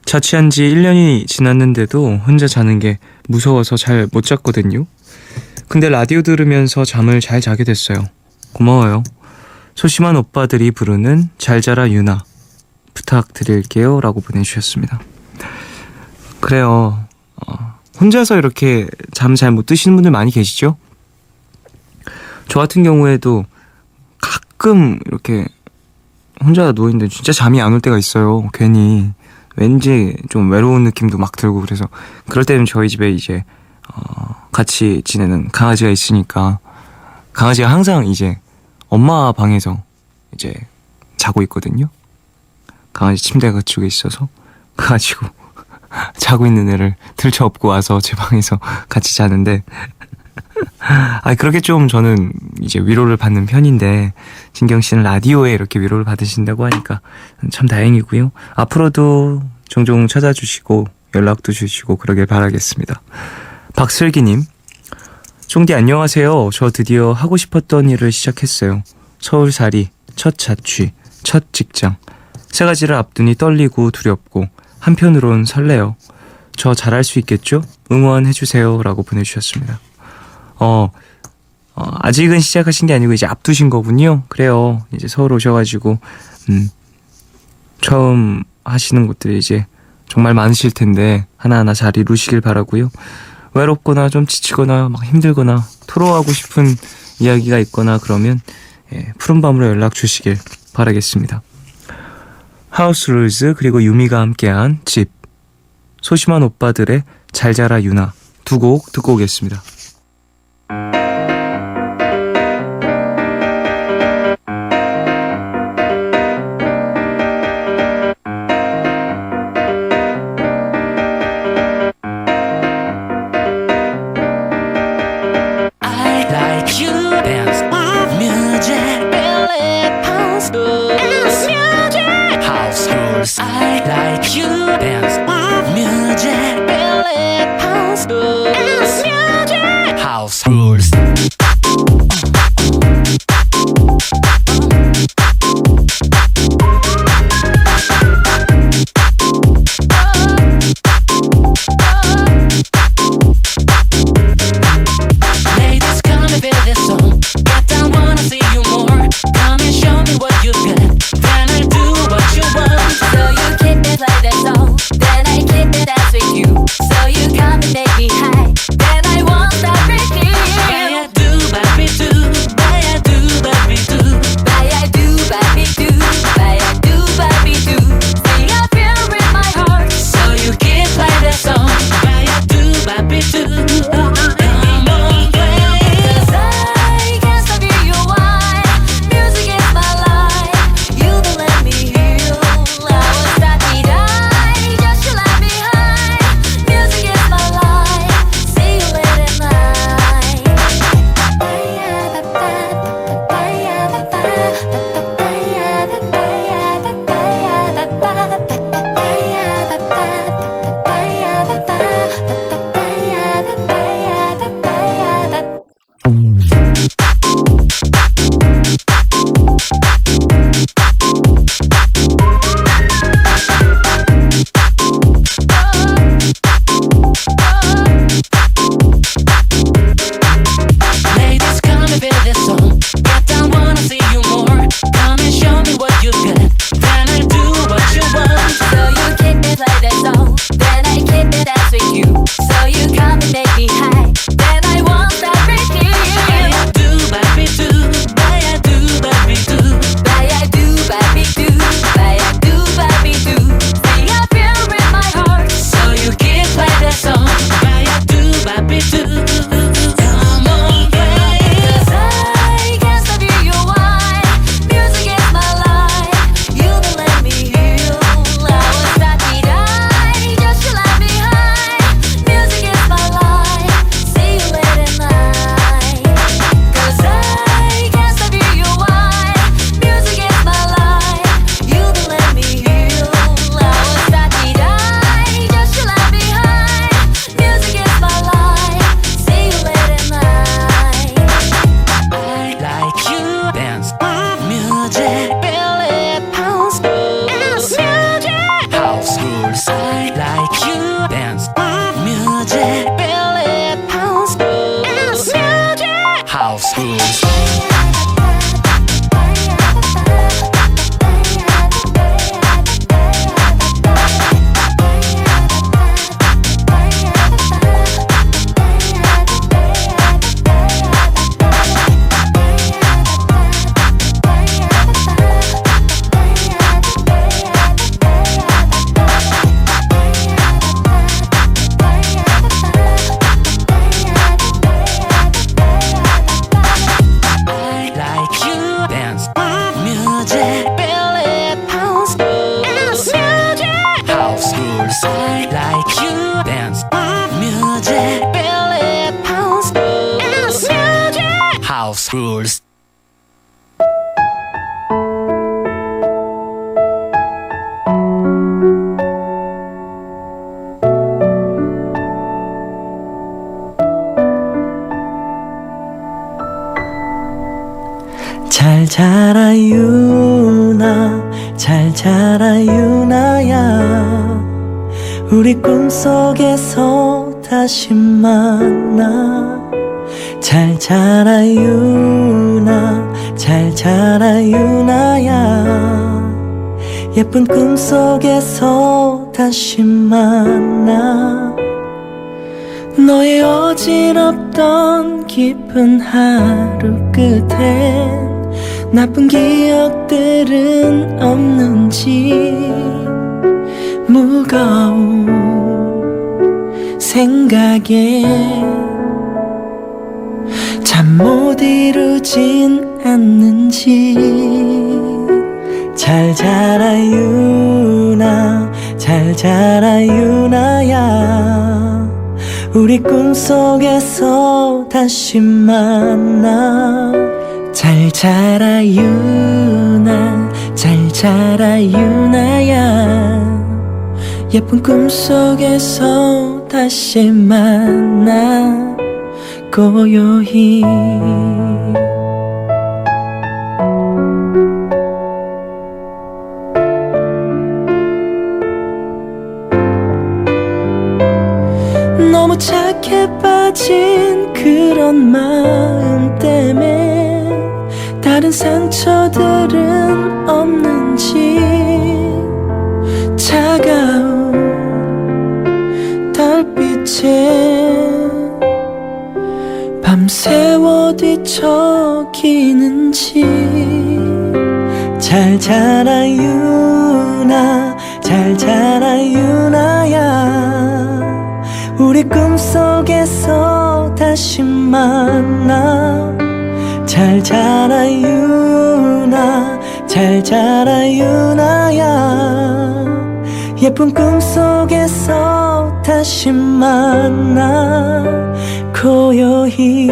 자취한 지 1년이 지났는데도 혼자 자는 게 무서워서 잘 못 잤거든요. 근데 라디오 들으면서 잠을 잘 자게 됐어요. 고마워요. 소심한 오빠들이 부르는 잘 자라 유나 부탁드릴게요 라고 보내주셨습니다. 그래요. 혼자서 이렇게 잠 잘 못 드시는 분들 많이 계시죠? 저 같은 경우에도 가끔 이렇게 혼자 누워있는데 진짜 잠이 안 올 때가 있어요. 괜히 왠지 좀 외로운 느낌도 막 들고. 그래서 그럴 때는 저희 집에 이제 같이 지내는 강아지가 있으니까 강아지가 항상 이제 엄마 방에서 이제 자고 있거든요. 강아지 침대 그쪽에 있어서 그래가지고 자고 있는 애를 들쳐업고 와서 제 방에서 같이 자는데 그렇게 좀 저는 이제 위로를 받는 편인데 진경 씨는 라디오에 이렇게 위로를 받으신다고 하니까 참 다행이고요. 앞으로도 종종 찾아주시고 연락도 주시고 그러길 바라겠습니다. 박슬기님, 쫑디 안녕하세요. 저 드디어 하고 싶었던 일을 시작했어요. 서울살이, 첫 자취, 첫 직장. 3가지를 앞두니 떨리고 두렵고 한편으론 설레요. 저 잘할 수 있겠죠? 응원해주세요 라고 보내주셨습니다. 아직은 시작하신 게 아니고 이제 앞두신 거군요. 그래요. 이제 서울 오셔가지고 처음 하시는 것들이 이제 정말 많으실 텐데 하나하나 잘 이루시길 바라고요. 외롭거나 좀 지치거나 막 힘들거나 토로하고 싶은 이야기가 있거나 그러면 푸른밤으로 연락 주시길 바라겠습니다. 하우스 룰즈 그리고 유미가 함께한 집, 소심한 오빠들의 잘 자라 유나 두 곡 듣고 오겠습니다. I like you dance music belly house rules music house rules Ladies come and feel this song but I wanna see you more. Come and show me what you've got, then I'll do what you want. So you keep it like that song, then I keep it as with you. So you come and make me high, then I won't stop repeating. dance music feel it house house rules I like you dance music feel it house music house rules 잘 자라 유나 잘 자라 유나야 우리 꿈속에서 다시 만나 잘 자라 유나 잘 자라 유나야 예쁜 꿈속에서 다시 만나 너의 어지럽던 깊은 하루 끝엔 나쁜 기억들은 없는지 무거운 생각에 잠 못 이루진 않는지 잘 자라 유나 잘 자라 유나야 우리 꿈속에서 다시 만나 잘 자라 유나 잘 자라 유나야 예쁜 꿈속에서 다시 만나 고요히 너무 착해 빠진 그런 마음 때문에 다른 상처들은 없는지 차가운 달빛에 밤새워 뒤척이는지 잘 자라 유나 잘 자라 유나야 우리 꿈속에서 다시 만나 잘 자라 유나 잘 자라 유나야 예쁜 꿈속에서 다시 만나 고요히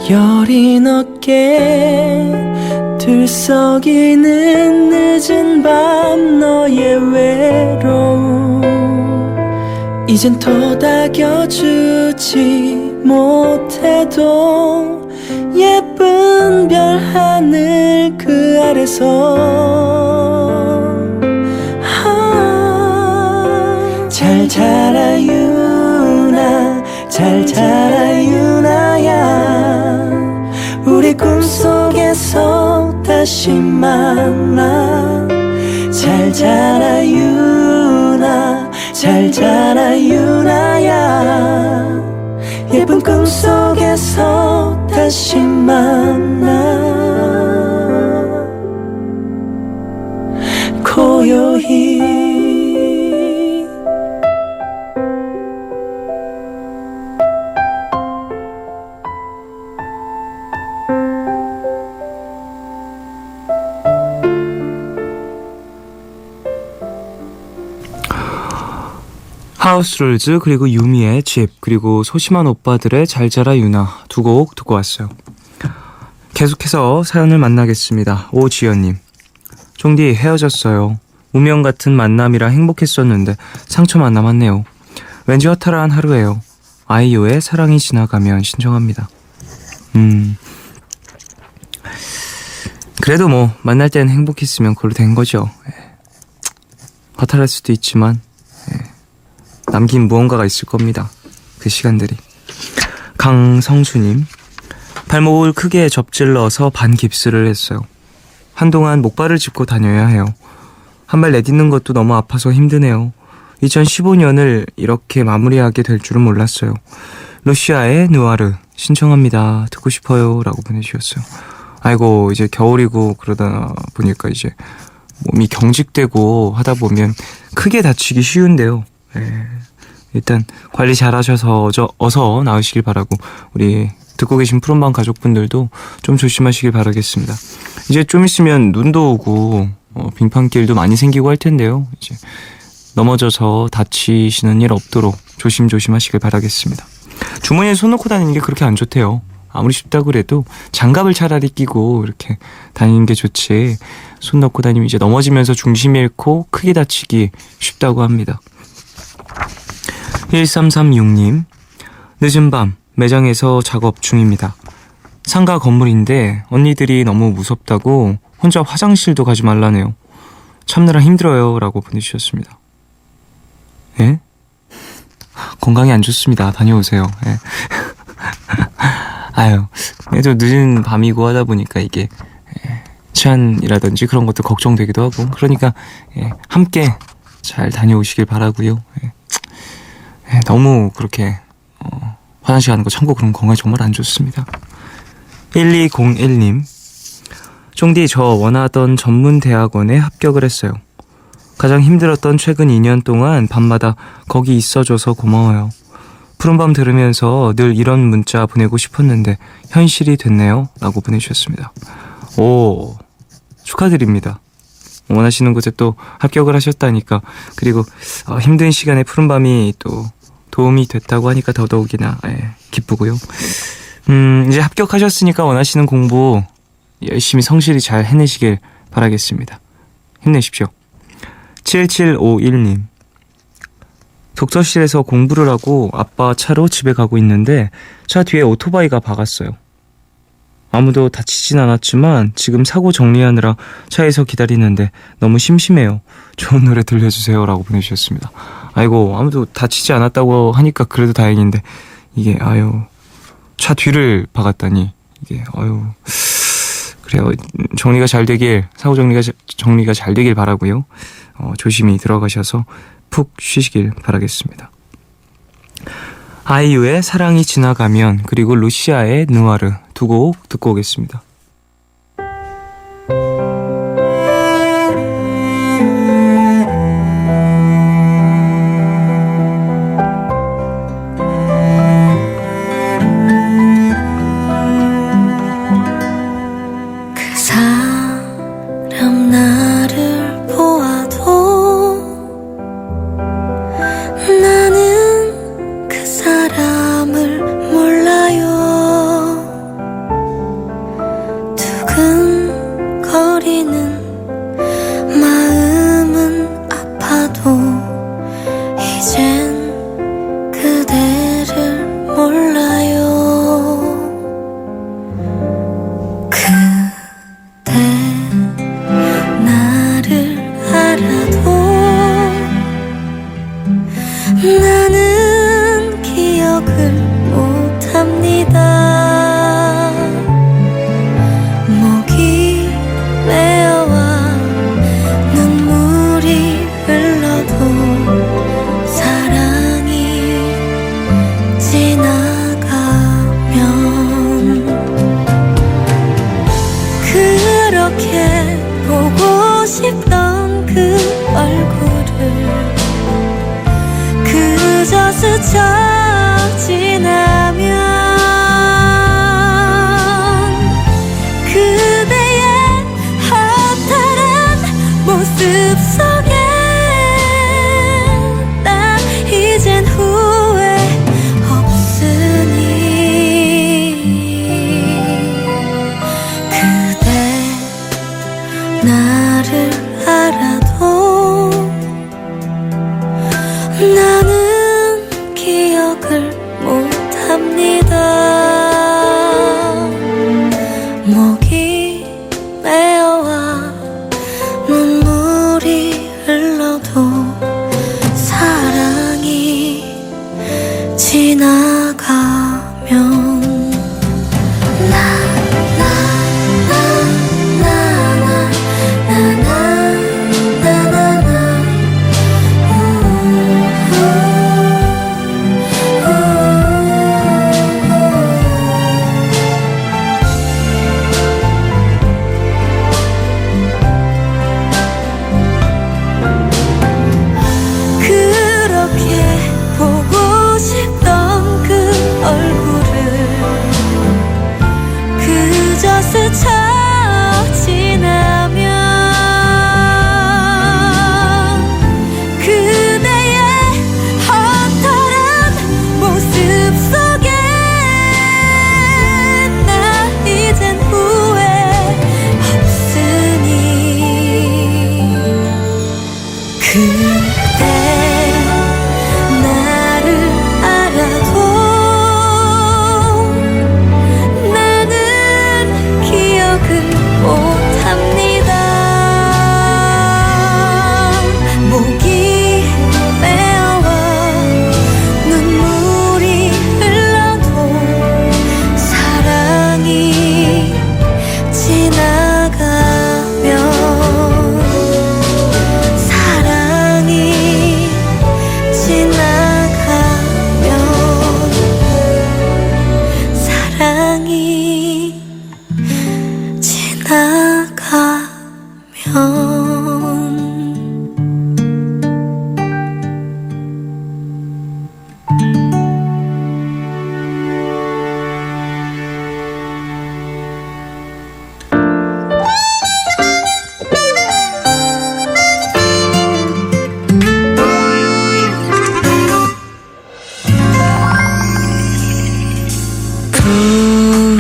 여린 어깨 들썩이는 늦은 밤 너의 외로움 이젠 토닥여주지 못해도 예쁜 별 하늘 그 아래서 잘 자라 유나 잘 자라 유나야 우리 꿈속에서 다시 만나 잘 자라 유나 잘 자라 유나야 예쁜 꿈속에서 다시 만나 고요히 하우스룰즈 그리고 유미의 집 그리고 소심한 오빠들의 잘 자라 유나 두 곡 듣고 왔어요. 계속해서 사연을 만나겠습니다. 오지연님 종디 헤어졌어요. 운명 같은 만남이라 행복했었는데 상처만 남았네요. 왠지 허탈한 하루예요. 아이유의 사랑이 지나가면 신청합니다. 그래도 뭐 만날 땐 행복했으면 그걸로 된 거죠. 허탈할 수도 있지만 남긴 무언가가 있을 겁니다. 그 시간들이. 강성수님, 발목을 크게 접질러서 반깁스를 했어요. 한동안 목발을 짚고 다녀야 해요. 한 발 내딛는 것도 너무 아파서 힘드네요. 2015년을 이렇게 마무리하게 될 줄은 몰랐어요. 러시아의 누아르 신청합니다. 듣고 싶어요. 라고 보내주셨어요. 아이고, 이제 겨울이고 그러다 보니까 이제 몸이 경직되고 하다 보면 크게 다치기 쉬운데요. 일단 관리 잘 하셔서 어서 나으시길 바라고, 우리 듣고 계신 푸른밤 가족분들도 좀 조심하시길 바라겠습니다. 이제 좀 있으면 눈도 오고 빙판길도 많이 생기고 할 텐데요. 이제 넘어져서 다치시는 일 없도록 조심조심 하시길 바라겠습니다. 주머니에 손 넣고 다니는 게 그렇게 안 좋대요. 아무리 쉽다고 그래도 장갑을 차라리 끼고 이렇게 다니는 게 좋지, 손 넣고 다니면 이제 넘어지면서 중심 잃고 크게 다치기 쉽다고 합니다. 1336님, 늦은 밤 매장에서 작업 중입니다. 상가 건물인데 언니들이 너무 무섭다고 혼자 화장실도 가지 말라네요. 참느라 힘들어요. 라고 보내주셨습니다. 예? 건강이 안 좋습니다. 다녀오세요. 예. 아유, 그래도 늦은 밤이고 하다 보니까 이게 치안이라든지 그런 것도 걱정되기도 하고, 그러니까 함께 잘 다녀오시길 바라고요. 너무 그렇게 화장실 가는 거 참고 그런 건강에 정말 안 좋습니다. 1201님, 쫑디, 저 원하던 전문대학원에 합격을 했어요. 가장 힘들었던 최근 2년 동안 밤마다 거기 있어줘서 고마워요. 푸른밤 들으면서 늘 이런 문자 보내고 싶었는데 현실이 됐네요. 라고 보내주셨습니다. 오, 축하드립니다. 원하시는 곳에 또 합격을 하셨다니까, 그리고 힘든 시간에 푸른밤이 또 도움이 됐다고 하니까 더더욱이나 기쁘고요. 이제 합격하셨으니까 원하시는 공부 열심히 성실히 잘 해내시길 바라겠습니다. 힘내십시오. 7751님, 독서실에서 공부를 하고 아빠 차로 집에 가고 있는데 차 뒤에 오토바이가 박았어요. 아무도 다치진 않았지만 지금 사고 정리하느라 차에서 기다리는데 너무 심심해요. 좋은 노래 들려주세요. 라고 보내주셨습니다. 아이고, 아무도 다치지 않았다고 하니까 그래도 다행인데, 이게 차 뒤를 박았다니, 이게 그래요. 정리가 잘 되길, 사고 정리가 잘 되길 바라고요. 조심히 들어가셔서 푹 쉬시길 바라겠습니다. 아이유의 사랑이 지나가면, 그리고 루시아의 누아르 두 곡 듣고 오겠습니다. 그 사람 나를 보아도 나는 그 사람을 몰라요. 두근거리는 마음은 아파도 이젠 그대를 몰라요. 그대 나를 알아도 나는 기억을 못합니다. 목이 메어와 눈물이 흘러도 사랑이 지나가면 그렇게 보고 싶던 그 얼굴을 그저 스쳐 지나면 그대의 허탈한 모습 속에 나 이젠 후회 없으니 그대 나를 알아도 나는 기억 지나가면 그렇게 보고 싶던 그 얼굴을 그저 스쳐 지나면 그대의 허탈한 모습 속에 나 이젠 후회 없으니 그대 나를 알아도 나는 기억을 못합니다. 목이 메어와 눈물이 흘러도 사랑이 지나가면 사랑이 지나가면 사랑이 지나가면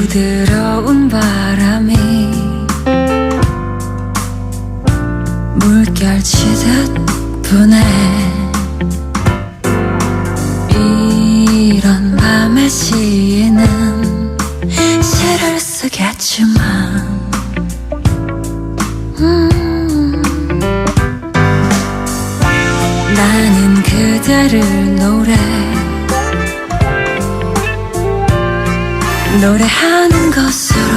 부드러운 바람이 물결치듯 부네. 이런 밤의 시인은 시를 쓰겠지만 나는 그대를 노래하는 것으로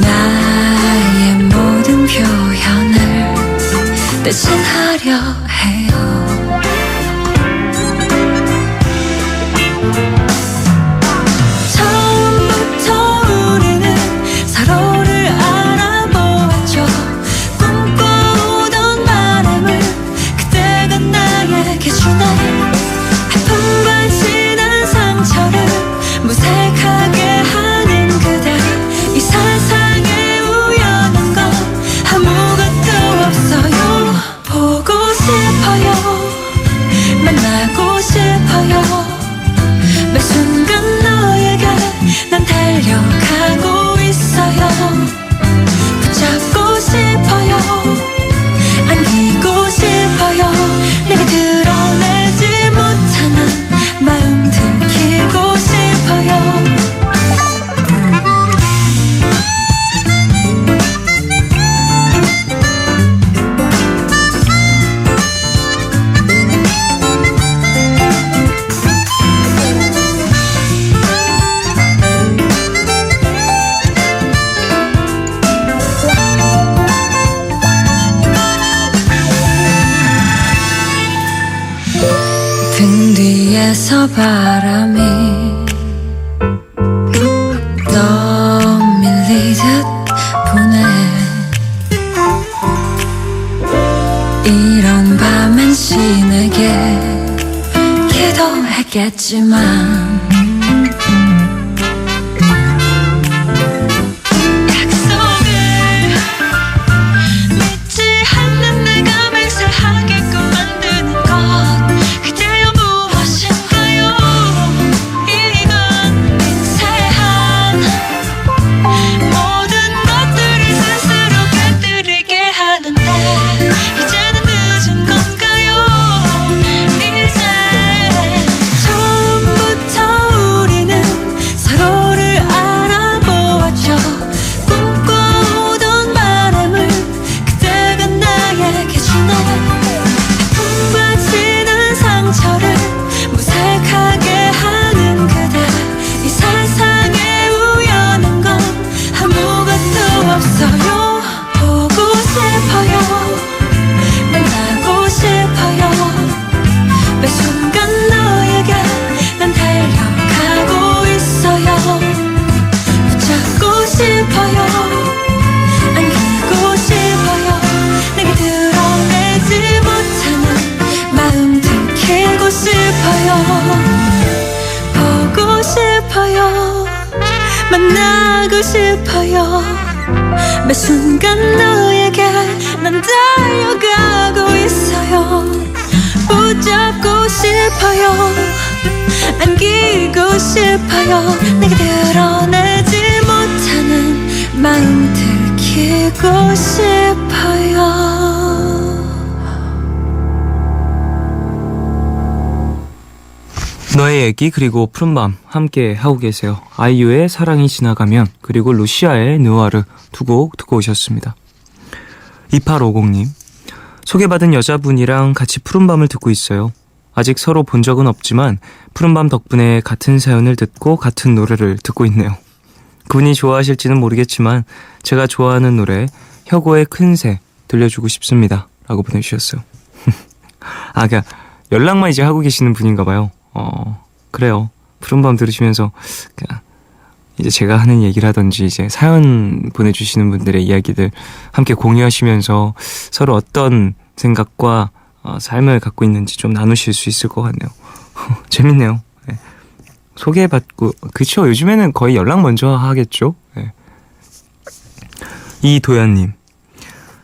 나의 모든 표현을 대신하려 해요. 처음부터 우리는 서로를 알아보았죠. 꿈꿔오던 바람을 그대가 나에게 주네. 아픔과 지난 상처를 무색하게 하는 그대. 이 세상에 우연한 건 아무것도 없어요. 보고 싶어요. 만나고 싶어요. 매 순간 너에게 난 달려가고 있어요. 붙잡고 싶어요. 안기고 싶어요. 내게 드러내지 못하는 마음 들키고 싶어요. 등 뒤에서 바람이 떠밀리듯 부네. 이런 밤엔 신에게 기도했겠지만 이제는 늦은 건가요? 이제 처음부터 매 순간 너에게 난 달려가고 있어요. 붙잡고 싶어요. 안기고 싶어요. 내게 드러내지 못하는 마음 들키고 싶어요. 너의 얘기 그리고 푸른밤 함께 하고 계세요. 아이유의 사랑이 지나가면 그리고 루시아의 느와르 두 곡 듣고 오셨습니다. 2850님, 소개받은 여자분이랑 같이 푸른밤을 듣고 있어요. 아직 서로 본 적은 없지만 푸른밤 덕분에 같은 사연을 듣고 같은 노래를 듣고 있네요. 그분이 좋아하실지는 모르겠지만 제가 좋아하는 노래 혁오의 큰새 들려주고 싶습니다 라고 보내주셨어요. 아, 그냥 연락만 이제 하고 계시는 분인가 봐요. 그래요. 푸른밤 들으시면서 그냥 이제 제가 하는 얘기라든지 이제 사연 보내주시는 분들의 이야기들 함께 공유하시면서 서로 어떤 생각과 삶을 갖고 있는지 좀 나누실 수 있을 것 같네요. 재밌네요. 네. 소개받고 그쵸, 요즘에는 거의 연락 먼저 하겠죠. 네. 이도현님,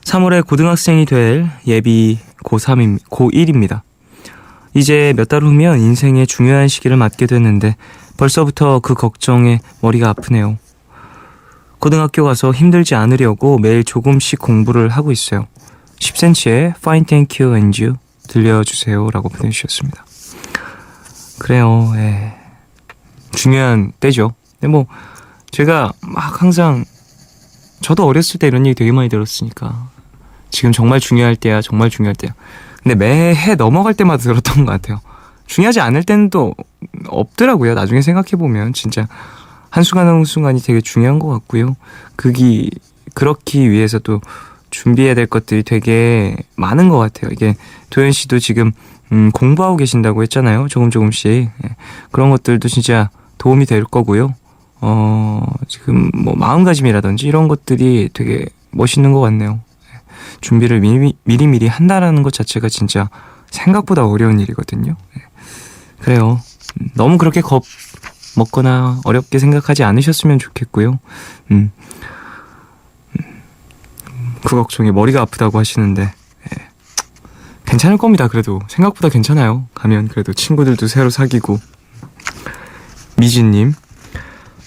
3월에 고등학생이 될 예비 고1입니다. 이제 몇 달 후면 인생의 중요한 시기를 맞게 됐는데 벌써부터 그 걱정에 머리가 아프네요. 고등학교 가서 힘들지 않으려고 매일 조금씩 공부를 하고 있어요. 10cm의 Fine Thank You and You 들려주세요 라고 보내주셨습니다. 그래요. 예. 중요한 때죠. 근데 뭐 제가 막 항상 저도 어렸을 때 이런 얘기 되게 많이 들었으니까 지금 정말 중요할 때야, 정말 중요할 때야. 근데 매해 넘어갈 때마다 들었던 것 같아요. 중요하지 않을 때는 또 없더라고요. 나중에 생각해보면 진짜 한순간 한순간이 되게 중요한 것 같고요. 그렇기 위해서 또 준비해야 될 것들이 되게 많은 것 같아요. 이게 도현 씨도 지금 공부하고 계신다고 했잖아요. 조금씩. 예. 그런 것들도 진짜 도움이 될 거고요. 지금 뭐 마음가짐이라든지 이런 것들이 되게 멋있는 것 같네요. 준비를 미리미리 한다라는 것 자체가 진짜 생각보다 어려운 일이거든요. 그래요. 너무 그렇게 겁먹거나 어렵게 생각하지 않으셨으면 좋겠고요. 그 걱정에 머리가 아프다고 하시는데 괜찮을 겁니다. 그래도 생각보다 괜찮아요. 가면 그래도 친구들도 새로 사귀고. 미진님,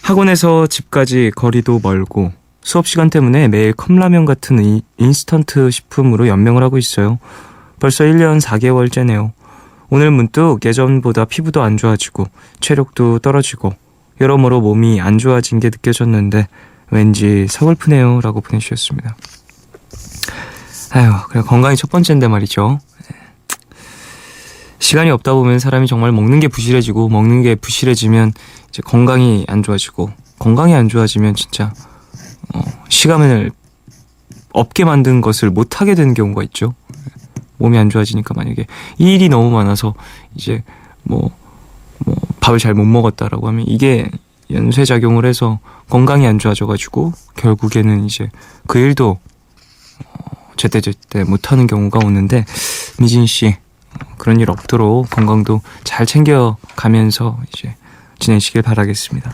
학원에서 집까지 거리도 멀고 수업시간 때문에 매일 컵라면 같은 인스턴트 식품으로 연명을 하고 있어요. 벌써 1년 4개월째네요. 오늘 문득 예전보다 피부도 안 좋아지고 체력도 떨어지고 여러모로 몸이 안 좋아진 게 느껴졌는데 왠지 서글프네요 라고 보내주셨습니다. 아유, 그래 건강이 첫 번째인데 말이죠. 시간이 없다 보면 사람이 정말 먹는 게 부실해지고 먹는 게 부실해지면 이제 건강이 안 좋아지고 건강이 안 좋아지면 진짜 시간을 없게 만든 것을 못하게 되는 경우가 있죠. 몸이 안 좋아지니까 만약에 이 일이 너무 많아서 이제 뭐 밥을 잘 못 먹었다라고 하면 이게 연쇄작용을 해서 건강이 안 좋아져가지고 결국에는 이제 그 일도 제때제때 못하는 경우가 오는데 미진 씨 그런 일 없도록 건강도 잘 챙겨가면서 이제 지내시길 바라겠습니다.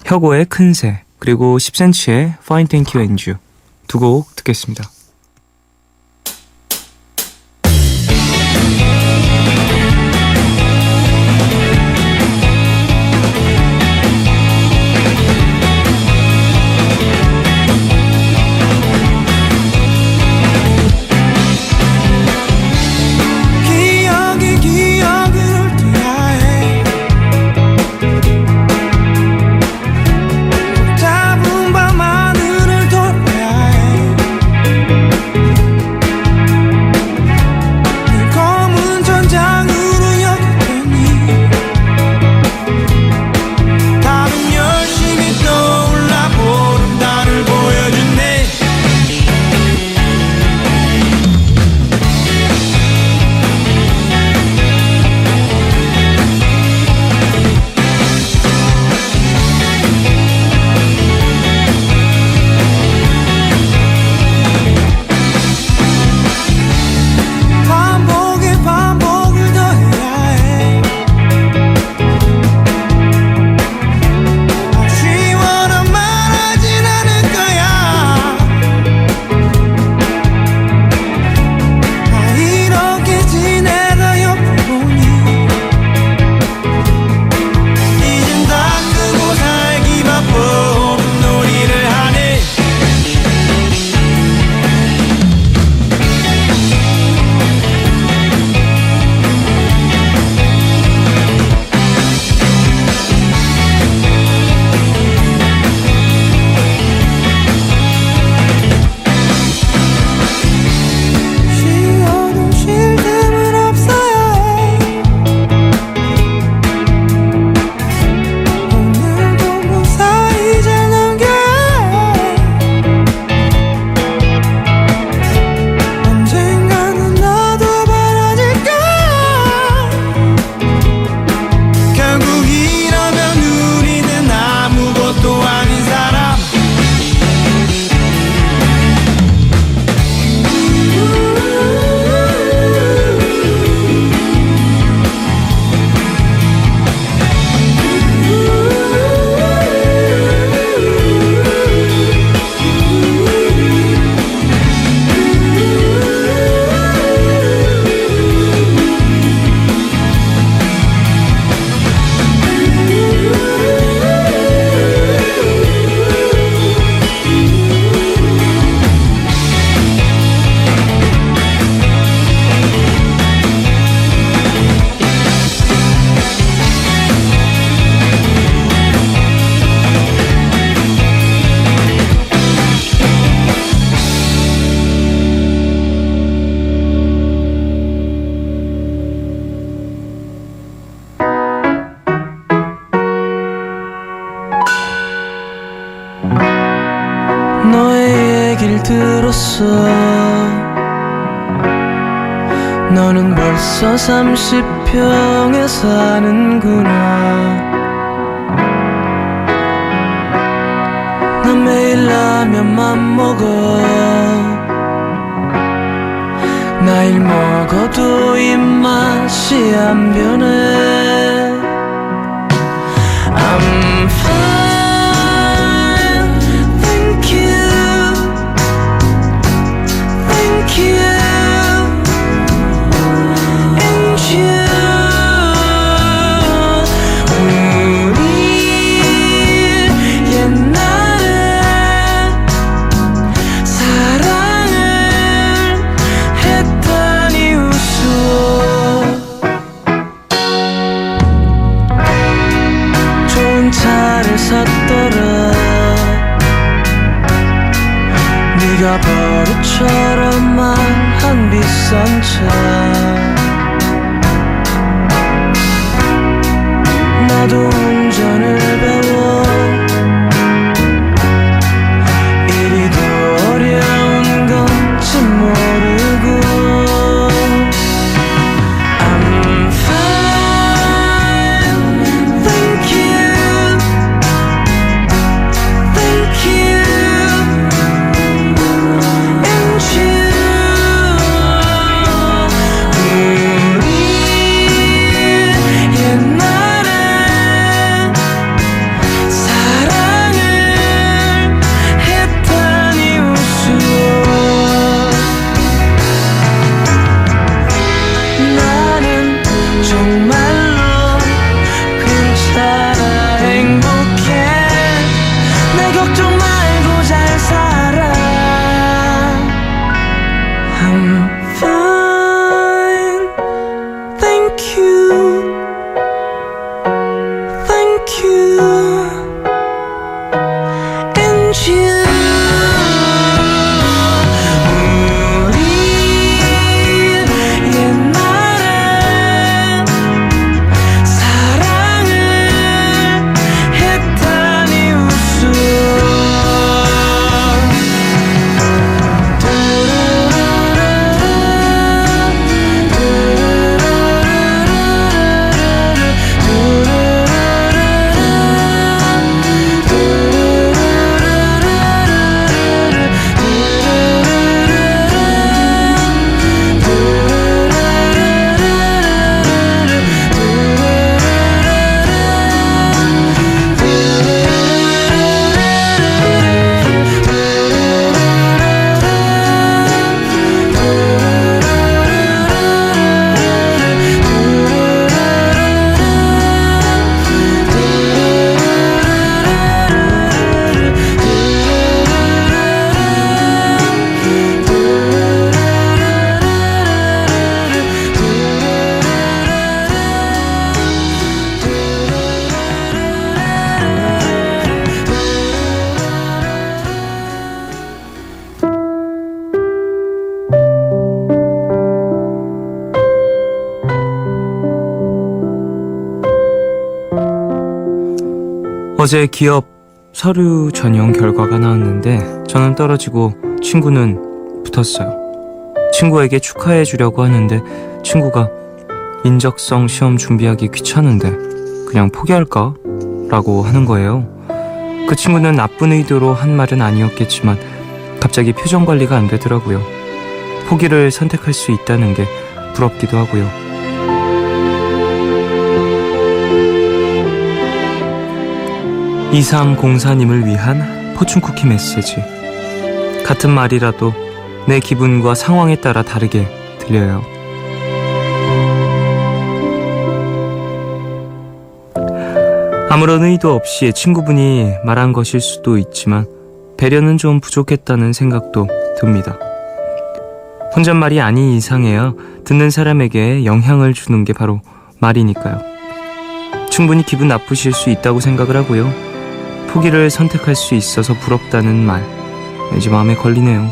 혁오의 큰새 그리고 10cm의 Fine Thank You and You 두 곡 듣겠습니다. 벌써 30평에 사는구나. 난 매일 라면만 먹어. 나일 먹어도 입맛이 안 변해. I'm fine, thank you, thank you, and you. 우리 옛날에 사랑을 했다니 우스워. 좋은 차를 샀더라. 네가 버릇처럼 말한 비싼 차. 나도 운전을 배워. 이리도 어려운 건지 모르고. I'm fine, thank you, thank you, and you. 우리 옛날에 사랑을 했다니 우스워. 나는 정말로 괜찮아, 행복해. 내 걱정 말고 잘 살아. I'm fine, thank you, thank you, and you. 우리 옛날에 사랑을 했다니 우스워. 어제 기업 서류 전형 결과가 나왔는데 저는 떨어지고 친구는 붙었어요. 친구에게 축하해 주려고 하는데 친구가 인적성 시험 준비하기 귀찮은데 그냥 포기할까? 라고 하는 거예요. 그 친구는 나쁜 의도로 한 말은 아니었겠지만 갑자기 표정 관리가 안 되더라고요. 포기를 선택할 수 있다는 게 부럽기도 하고요. 2304님을 위한 포춘쿠키 메시지. 같은 말이라도 내 기분과 상황에 따라 다르게 들려요. 아무런 의도 없이 친구분이 말한 것일 수도 있지만 배려는 좀 부족했다는 생각도 듭니다. 혼잣말이 아닌 이상해야 듣는 사람에게 영향을 주는 게 바로 말이니까요. 충분히 기분 나쁘실 수 있다고 생각을 하고요. 포기를 선택할 수 있어서 부럽다는 말, 왠지 마음에 걸리네요.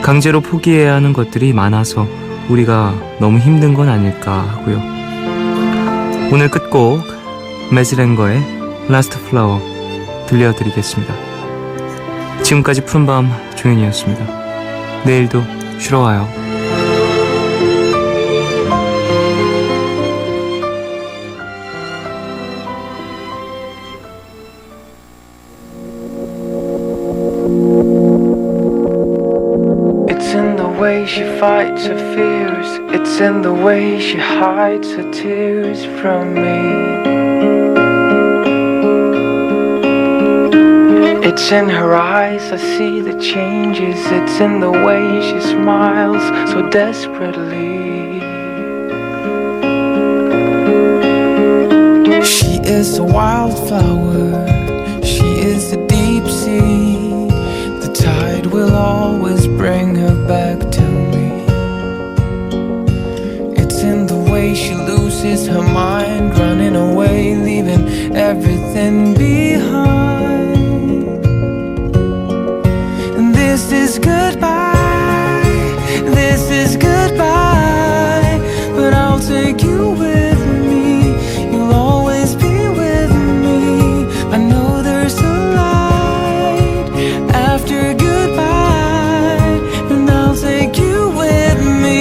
강제로 포기해야 하는 것들이 많아서 우리가 너무 힘든 건 아닐까 하고요. 오늘 끝곡 매즈랭거의 라스트 플라워 들려드리겠습니다. 지금까지 푸른밤 조윤이었습니다. 내일도 쉬러 와요. fights her fears. It's in the way she hides her tears from me. It's in her eyes, I see the changes. It's in the way she smiles so desperately. She is a wildflower, she is the deep sea. The tide will always bring her back to me. It's in the way she loses her mind, running away, leaving everything behind. This is goodbye, this is goodbye. But I'll take you with me, you'll always be with me. I know there's a light after goodbye, and I'll take you with me,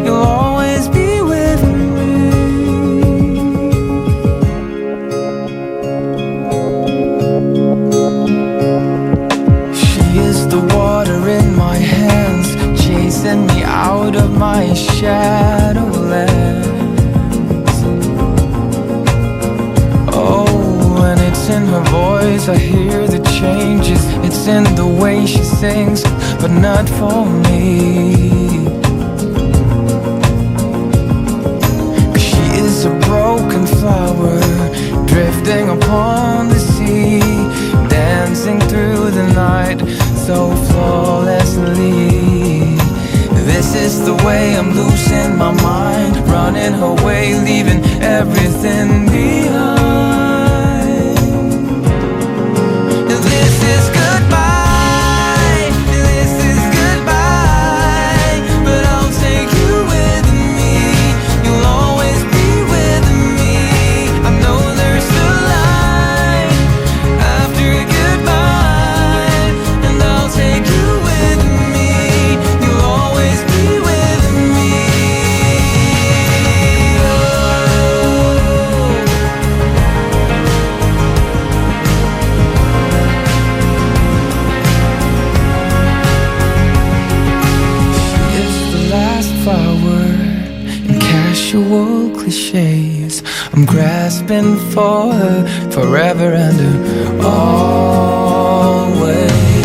you'll always be with me. The water in my hands, chasing me out of my shadowlands. Oh, and it's in her voice, I hear the changes. It's in the way she sings, but not for me. She is a broken flower, drifting upon the sea, dancing through the night so flawlessly. This is the way I'm losing my mind, running away, leaving everything behind. This is goodbye, this is goodbye. But I'll take you with me, you'll always be with me. I know there's a light after goodbye, and I'll take you with me, you'll always be with me. She is the last flower in casual cliches. I'm grasping for her forever and always.